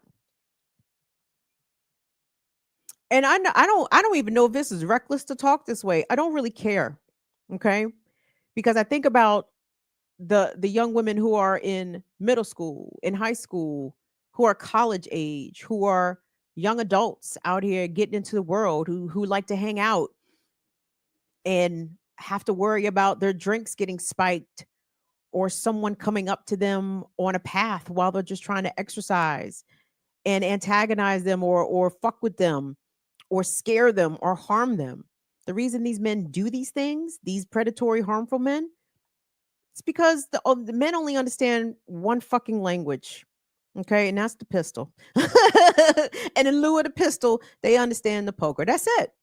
And I don't even know if this is reckless to talk this way. I don't really care. Okay? Because I think about the young women who are in middle school, in high school, who are college age, who are young adults out here getting into the world, who like to hang out and have to worry about their drinks getting spiked or someone coming up to them on a path while they're just trying to exercise and antagonize them or fuck with them or scare them or harm them. The reason these men do these things, these predatory, harmful men, it's because the men only understand one fucking language. Okay, and that's the pistol. And in lieu of the pistol, they understand the poker. That's it.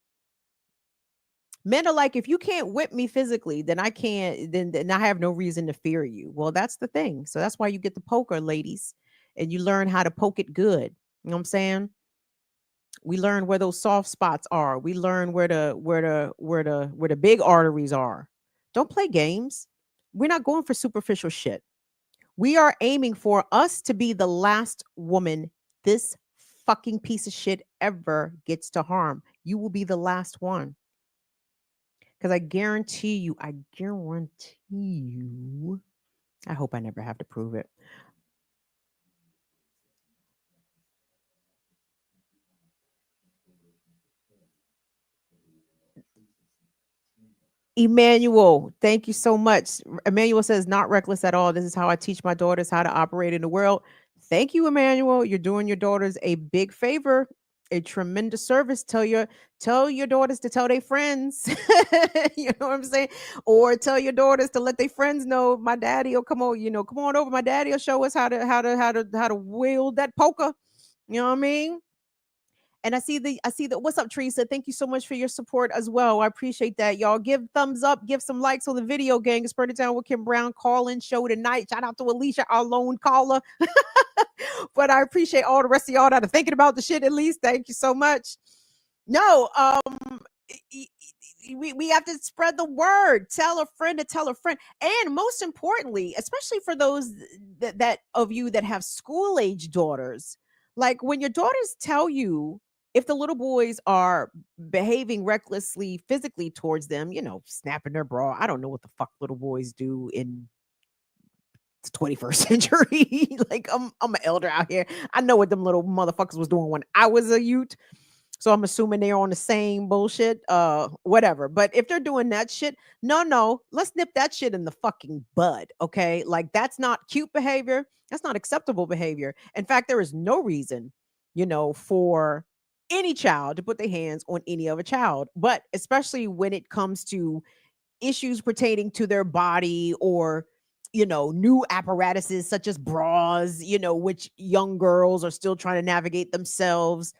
Men are like, if you can't whip me physically, then I can't, then I have no reason to fear you. Well, that's the thing. So that's why you get the poker, ladies, and you learn how to poke it good. You know what I'm saying? We learn where those soft spots are. We learn where the big arteries are. Don't play games. We're not going for superficial shit. We are aiming for us to be the last woman this fucking piece of shit ever gets to harm. You will be the last one. Because I guarantee you, I hope I never have to prove it. Emmanuel, thank you so much. Emmanuel says, not reckless at all. This is how I teach my daughters how to operate in the world. Thank you, Emmanuel. You're doing your daughters a big favor, a tremendous service. Tell your daughters to tell their friends. You know what I'm saying? Or tell your daughters to let their friends know my daddy will come on, come on over. My daddy will show us how to wield that poker. You know what I mean? And I see the what's up, Teresa? Thank you so much for your support as well. I appreciate that. Y'all give thumbs up, give some likes on the video, gang. It's Burn It Down with Kim Brown call-in show tonight. Shout out to Alicia, our lone caller. But I appreciate all the rest of y'all that are thinking about the shit at least. Thank you so much. No, we have to spread the word. Tell a friend to tell a friend. And most importantly, especially for those that of you that have school age daughters, like when your daughters tell you if the little boys are behaving recklessly physically towards them, snapping their bra. I don't know what the fuck little boys do in the 21st century. Like I'm an elder out here. I know what them little motherfuckers was doing when I was a youth. So I'm assuming they're on the same bullshit, whatever. But if they're doing that shit, no, let's nip that shit in the fucking bud, okay? Like that's not cute behavior. That's not acceptable behavior. In fact, there is no reason, for any child to put their hands on any other child, but especially when it comes to issues pertaining to their body or new apparatuses such as bras, which young girls are still trying to navigate themselves.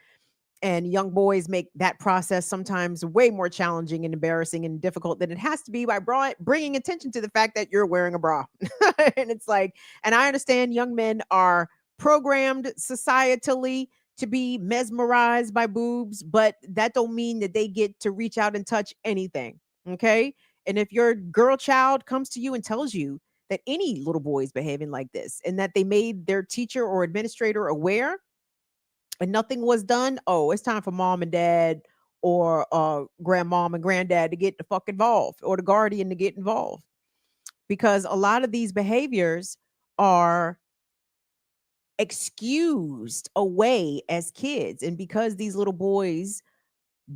And young boys make that process sometimes way more challenging and embarrassing and difficult than it has to be by bringing attention to the fact that you're wearing a bra. And it's like, and I understand young men are programmed societally to be mesmerized by boobs, but that don't mean that they get to reach out and touch anything. Okay. And if your girl child comes to you and tells you that any little boy is behaving like this and that they made their teacher or administrator aware and nothing was done, oh, it's time for mom and dad or grandmom and granddad to get the fuck involved or the guardian to get involved, because a lot of these behaviors are excused away as kids. And because these little boys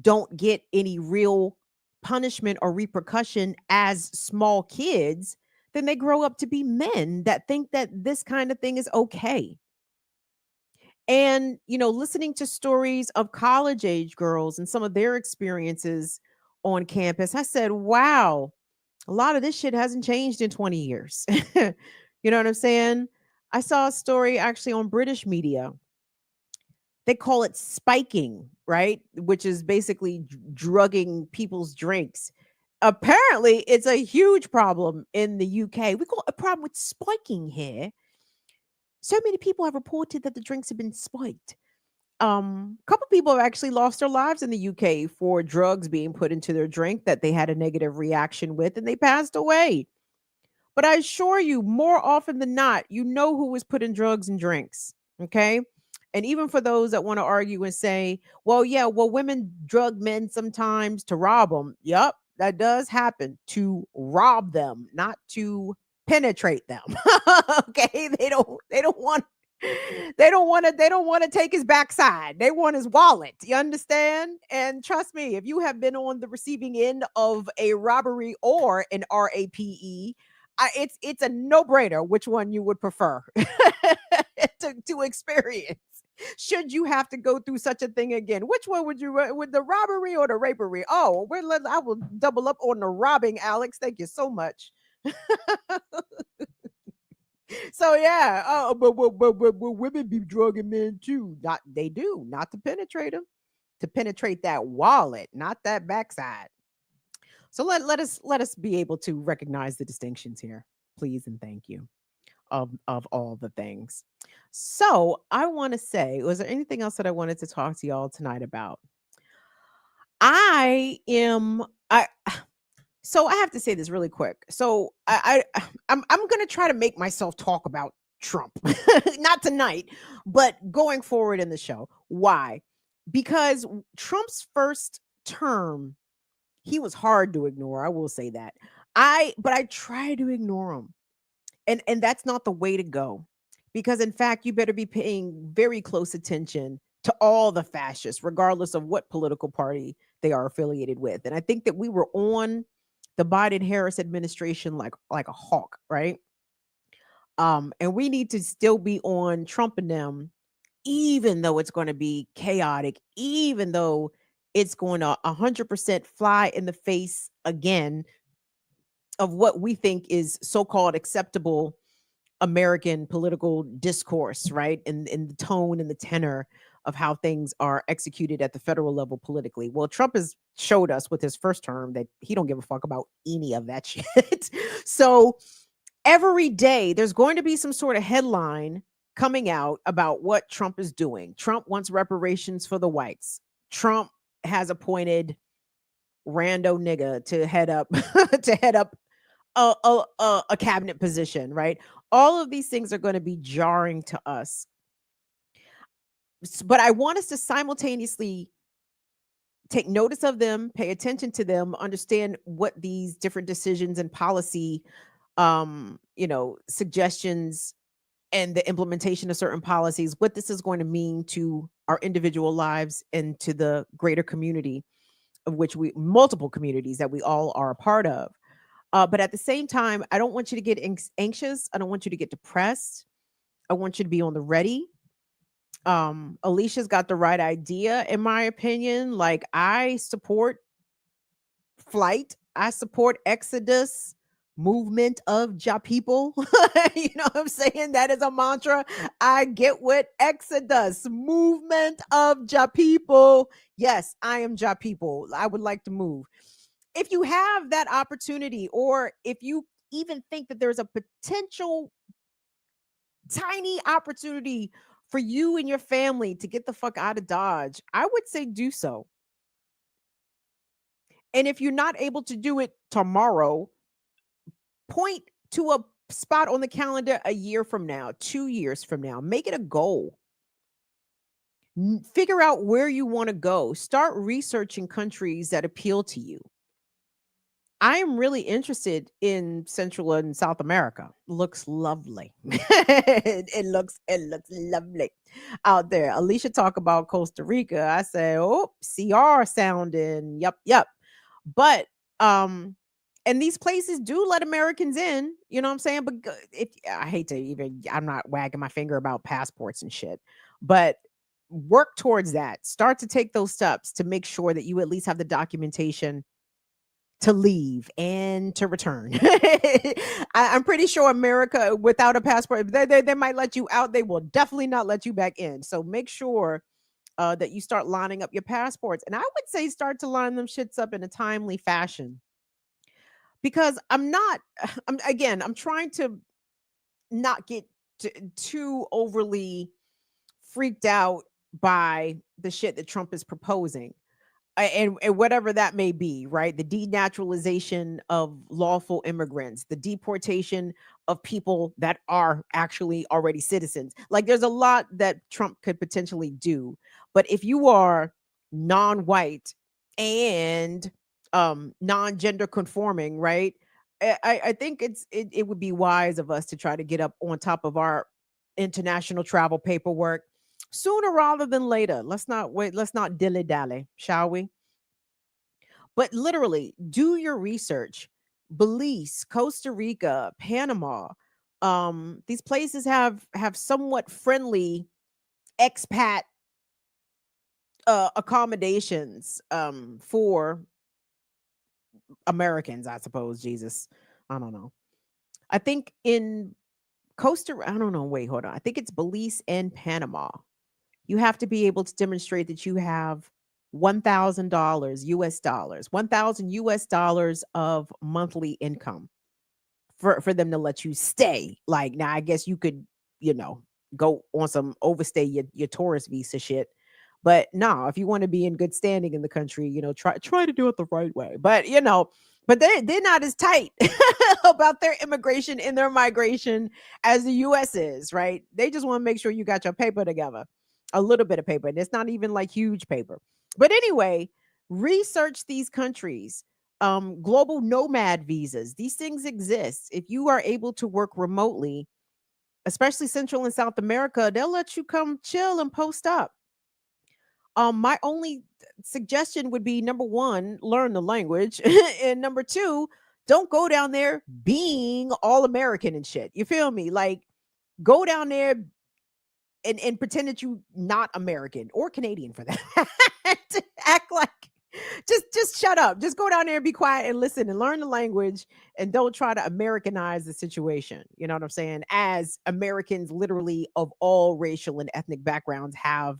don't get any real punishment or repercussion as small kids, then they grow up to be men that think that this kind of thing is okay. And, listening to stories of college age girls and some of their experiences on campus, I said, wow, a lot of this shit hasn't changed in 20 years. You know what I'm saying? I saw a story actually on British media. They call it spiking, right? Which is basically drugging people's drinks. Apparently, it's a huge problem in the UK. We got a problem with spiking here. So many people have reported that the drinks have been spiked. A couple people have actually lost their lives in the UK for drugs being put into their drink that they had a negative reaction with and they passed away. But I assure you, more often than not, you know who was putting drugs in drinks. Okay. And even for those that want to argue and say, well, yeah, well, women drug men sometimes to rob them. Yep, that does happen, to rob them, not to penetrate them. Okay. They don't want to take his backside. They want his wallet. You understand? And trust me, if you have been on the receiving end of a robbery or an RAPE, it's a no-brainer which one you would prefer to experience. Should you have to go through such a thing again, which one would you with the robbery or the rapery? Oh, I will double up on the robbing, Alex. Thank you so much. So yeah, oh, but women be drugging men too. Not they do, not to penetrate them, to penetrate that wallet, not that backside. So let us be able to recognize the distinctions here, please and thank you, of all the things. So I want to say, was there anything else that I wanted to talk to y'all tonight about? I am I So I have to say this really quick. So I'm gonna try to make myself talk about Trump, not tonight, but going forward in the show. Why? Because Trump's first term, he was hard to ignore. I will say that. But I try to ignore him, and that's not the way to go, because in fact you better be paying very close attention to all the fascists regardless of what political party they are affiliated with. And I think that we were on the Biden Harris administration like a hawk, right? And we need to still be on Trump and them, even though it's going to be chaotic, even though it's going to 100% fly in the face again of what we think is so-called acceptable American political discourse, right? In the tone and the tenor of how things are executed at the federal level politically. Well, Trump has showed us with his first term that he don't give a fuck about any of that shit. So every day there's going to be some sort of headline coming out about what Trump is doing. Trump wants reparations for the whites. Trump has appointed rando nigga to head up to head up a cabinet position, right? All of these things are going to be jarring to us. But I want us to simultaneously take notice of them, pay attention to them, understand what these different decisions and policy suggestions and the implementation of certain policies, what this is going to mean to our individual lives and to the greater community of which multiple communities that we all are a part of. But at the same time, I don't want you to get anxious. I don't want you to get depressed. I want you to be on the ready. Alicia's got the right idea, in my opinion. Like, I support flight. I support exodus movement of Ja people. You know what I'm saying? That is a mantra. I get what Exodus, movement of Ja people. Yes, I am Ja people. I would like to move. If you have that opportunity, or if you even think that there's a potential tiny opportunity for you and your family to get the fuck out of Dodge, I would say do so. And if you're not able to do it tomorrow, point to a spot on the calendar a year from now, 2 years from now. Make it a goal. Figure out where you want to go. Start researching countries that appeal to you. I am really interested in Central and South America. Looks lovely. It looks lovely out there. Alicia talk about Costa Rica. I say, oh, CR sounding. Yep. But and these places do let Americans in, you know what I'm saying? But if I hate to even, I'm not wagging my finger about passports and shit, but work towards that. Start to take those steps to make sure that you at least have the documentation to leave and to return. I'm pretty sure America, without a passport, they might let you out. They will definitely not let you back in. So make sure that you start lining up your passports. And I would say start to line them shits up in a timely fashion, because I'm not, I'm trying to not get too overly freaked out by the shit that Trump is proposing. And whatever that may be, right? The denaturalization of lawful immigrants, the deportation of people that are actually already citizens. Like there's a lot that Trump could potentially do. But if you are non-white and non-gender conforming, right? I think it would be wise of us to try to get up on top of our international travel paperwork sooner rather than later. Let's not wait. Let's not dilly dally, shall we? But literally, do your research. Belize, Costa Rica, Panama. These places have somewhat friendly expat accommodations for Americans, I suppose. Jesus, I don't know. I think in I don't know. Wait, hold on. I think it's Belize and Panama. You have to be able to demonstrate that you have $1,000 US dollars, 1,000 US dollars of monthly income for them to let you stay. Like now, I guess you could, you know, go on some overstay your tourist visa shit. But no, if you want to be in good standing in the country, you know, try to do it the right way. But you know, but they're not as tight about their immigration and their migration as the US is, right? They just want to make sure you got your paper together. A little bit of paper. And it's not even like huge paper. But anyway, research these countries. Global nomad visas. These things exist. If you are able to work remotely, especially Central and South America, they'll let you come chill and post up. My only suggestion would be number one, learn the language, and number two, don't go down there being all American and shit. You feel me? Like, go down there and pretend that you not American or Canadian for that. Act like just shut up. Just go down there and be quiet and listen and learn the language, and don't try to Americanize the situation. You know what I'm saying? As Americans literally of all racial and ethnic backgrounds have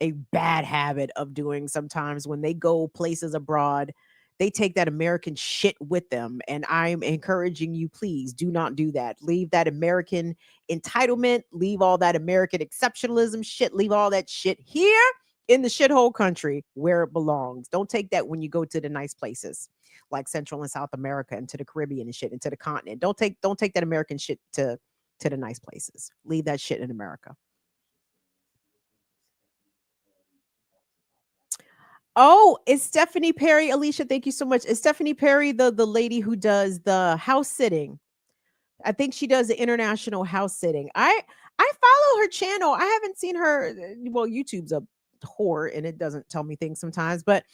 a bad habit of doing sometimes when they go places abroad. They take that American shit with them. And I'm encouraging you, please do not do that. Leave that American entitlement, leave all that American exceptionalism shit, leave all that shit here in the shithole country where it belongs. Don't take that when you go to the nice places like Central and South America and to the Caribbean and shit and to the continent. Don't take that American shit to the nice places. Leave that shit in America. Oh, it's Stephanie Perry. Alicia, thank you so much. Is Stephanie Perry the lady who does the house sitting? I think she does the international house sitting. I follow her channel. I haven't seen her. Well, YouTube's a whore and it doesn't tell me things sometimes, but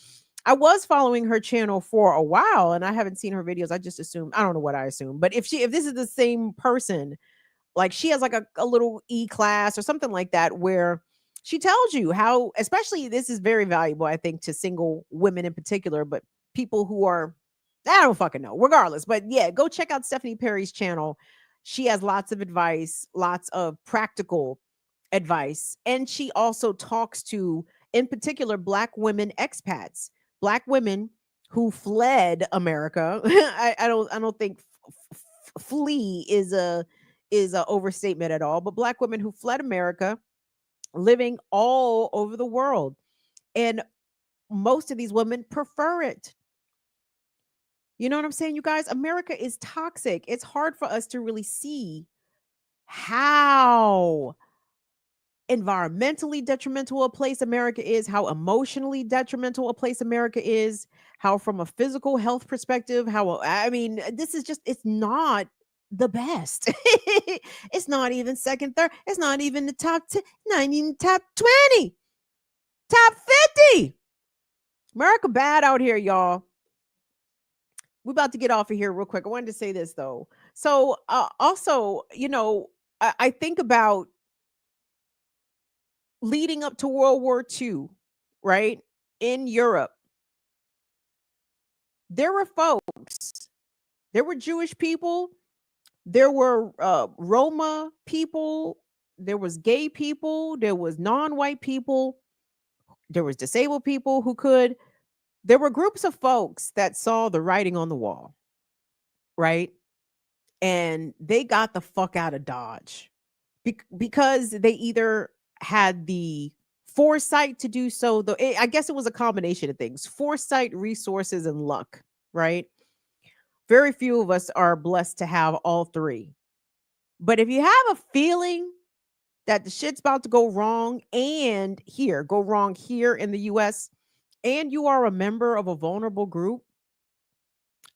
I was following her channel for a while and I haven't seen her videos. I just assume, I don't know what I assume, but if this is the same person, like she has like a little e-class or something like that where she tells you how, especially this is very valuable, I think, to single women in particular, but people who are I don't fucking know. Regardless, but yeah, go check out Stephanie Perry's channel. She has lots of advice, lots of practical advice, and she also talks to, in particular, Black women expats, Black women who fled America. I don't think flee is a overstatement at all, but Black women who fled America, living all over the world, and most of these women prefer it. You know what I'm saying, you guys? America is toxic. It's hard for us to really see how environmentally detrimental a place America is, how emotionally detrimental a place America is, how from a physical health perspective, how I mean, this is just it's not the best. It's not even second, third. It's not even the top 10, not even top 20, top 50. America bad out here, y'all. We're about to get off of here real quick. I wanted to say this though. So, also, I think about leading up to World War II, right? In Europe, there were folks, there were Jewish people, there were Roma people, there was gay people, there was non-white people, there was disabled people who could. There were groups of folks that saw the writing on the wall, right? And they got the fuck out of Dodge because they either had the foresight to do so, though I guess it was a combination of things: foresight, resources, and luck, right? Very few of us are blessed to have all three. But if you have a feeling that the shit's about to go wrong and here, go wrong here in the US, and you are a member of a vulnerable group,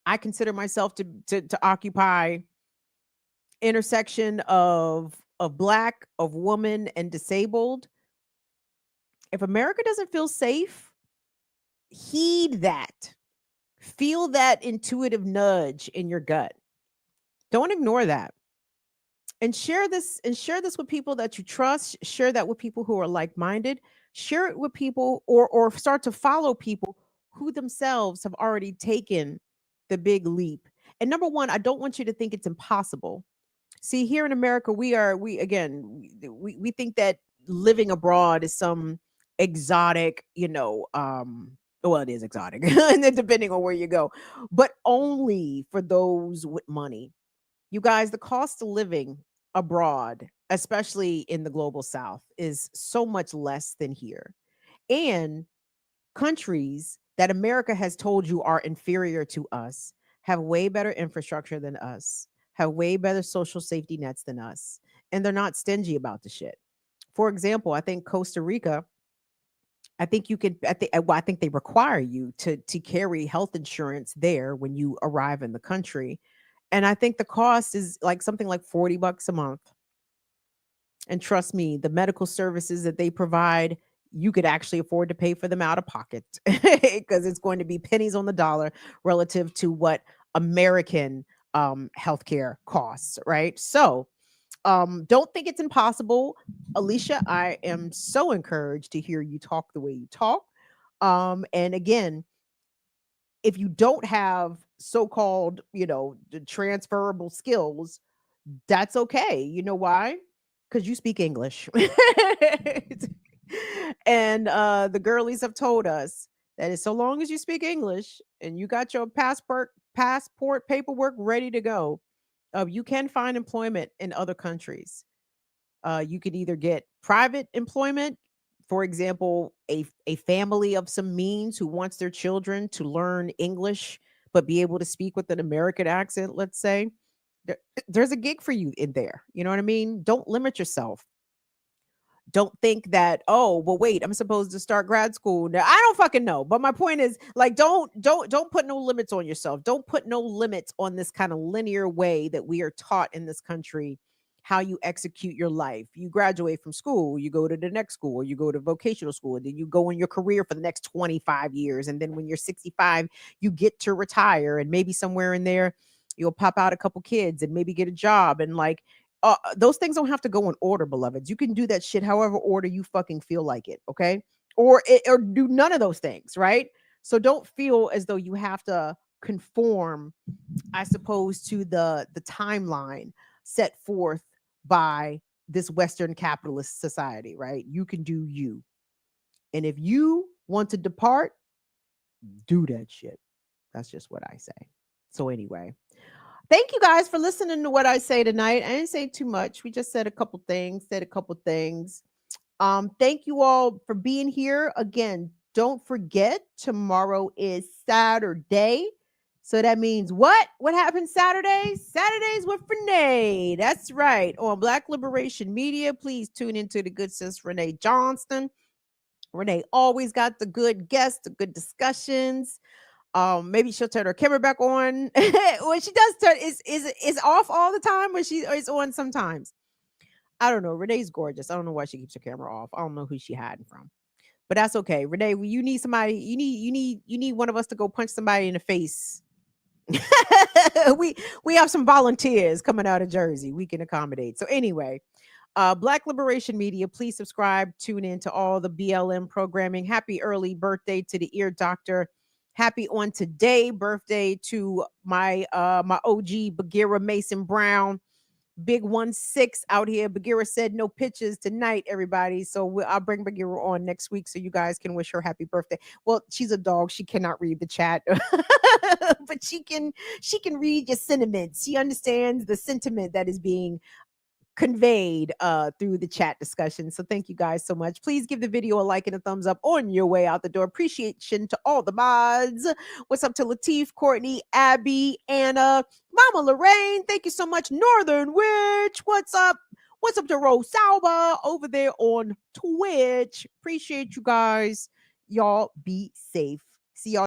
I consider myself to occupy intersection of black, of woman, and disabled. If America doesn't feel safe, heed that. Feel that intuitive nudge in your gut. Don't ignore that. And share this with people that you trust. Share that with people who are like-minded. Share it with people, or start to follow people who themselves have already taken the big leap. And number one, I don't want you to think it's impossible. See, here in America, we think that living abroad is some exotic, well, it is exotic, and then depending on where you go, but only for those with money. You guys, the cost of living abroad, especially in the global south, is so much less than here. And countries that America has told you are inferior to us have way better infrastructure than us, have way better social safety nets than us, and they're not stingy about the shit. For example, I think Costa Rica, I think you could, I think they require you to carry health insurance there when you arrive in the country. And I think the cost is like something like $40 a month. And trust me, the medical services that they provide, you could actually afford to pay for them out of pocket because it's going to be pennies on the dollar relative to what American healthcare costs, right? So don't think it's impossible. Alicia, I am so encouraged to hear you talk the way you talk. And again, if you don't have so-called, the transferable skills, that's okay. You know why? Because you speak English. And the girlies have told us that so long as you speak English and you got your passport paperwork ready to go, you can find employment in other countries. You could either get private employment, for example, a family of some means who wants their children to learn English but be able to speak with an American accent, let's say. There's a gig for you in there. You know what I mean? Don't limit yourself. Don't think that, oh, well, wait, I'm supposed to start grad school now. I don't fucking know. But my point is, like, don't put no limits on yourself. Don't put no limits on this kind of linear way that we are taught in this country, how you execute your life. You graduate from school, you go to the next school, or you go to vocational school, and then you go in your career for the next 25 years. And then when you're 65, you get to retire, and maybe somewhere in there, you'll pop out a couple kids and maybe get a job. And like, those things don't have to go in order, beloveds. You can do that shit however order you fucking feel like it, okay? Or do none of those things, right? So don't feel as though you have to conform, I suppose, to the timeline set forth by this Western capitalist society, right? You can do you. And if you want to depart, do that shit. That's just what I say. So anyway, thank you guys for listening to what I say tonight. I didn't say too much. We just said a couple things. Thank you all for being here. Again, don't forget tomorrow is Saturday. So that means what? What happens Saturday? Saturdays with Renee. That's right. On Black Liberation Media. Please tune into the good sis Renee Johnston. Renee always got the good guests, the good discussions. Maybe she'll turn her camera back on. When she does turn, is off all the time, or she is on sometimes. I don't know. Renee's gorgeous. I don't know why she keeps her camera off. I don't know who she hiding from, but that's okay. Renee, you need somebody. You need one of us to go punch somebody in the face. we have some volunteers coming out of Jersey. We can accommodate. So anyway, Black Liberation Media, please subscribe, tune in to all the BLM programming. Happy early birthday to the ear doctor. Happy on today birthday to my OG Bagheera Mason Brown. Big 1-6 out here. Bagheera said no pictures tonight, everybody. So I'll bring Bagheera on next week so you guys can wish her happy birthday. Well, she's a dog. She cannot read the chat, but she can read your sentiments. She understands the sentiment that is being conveyed through the chat discussion. So thank you guys so much. Please give the video a like and a thumbs up on your way out the door. Appreciation to all the mods. What's up to Latif, Courtney, Abby, Anna, Mama Lorraine? Thank you so much. Northern Witch, what's up? What's up to Rosalba over there on Twitch? Appreciate you guys. Y'all be safe. See y'all.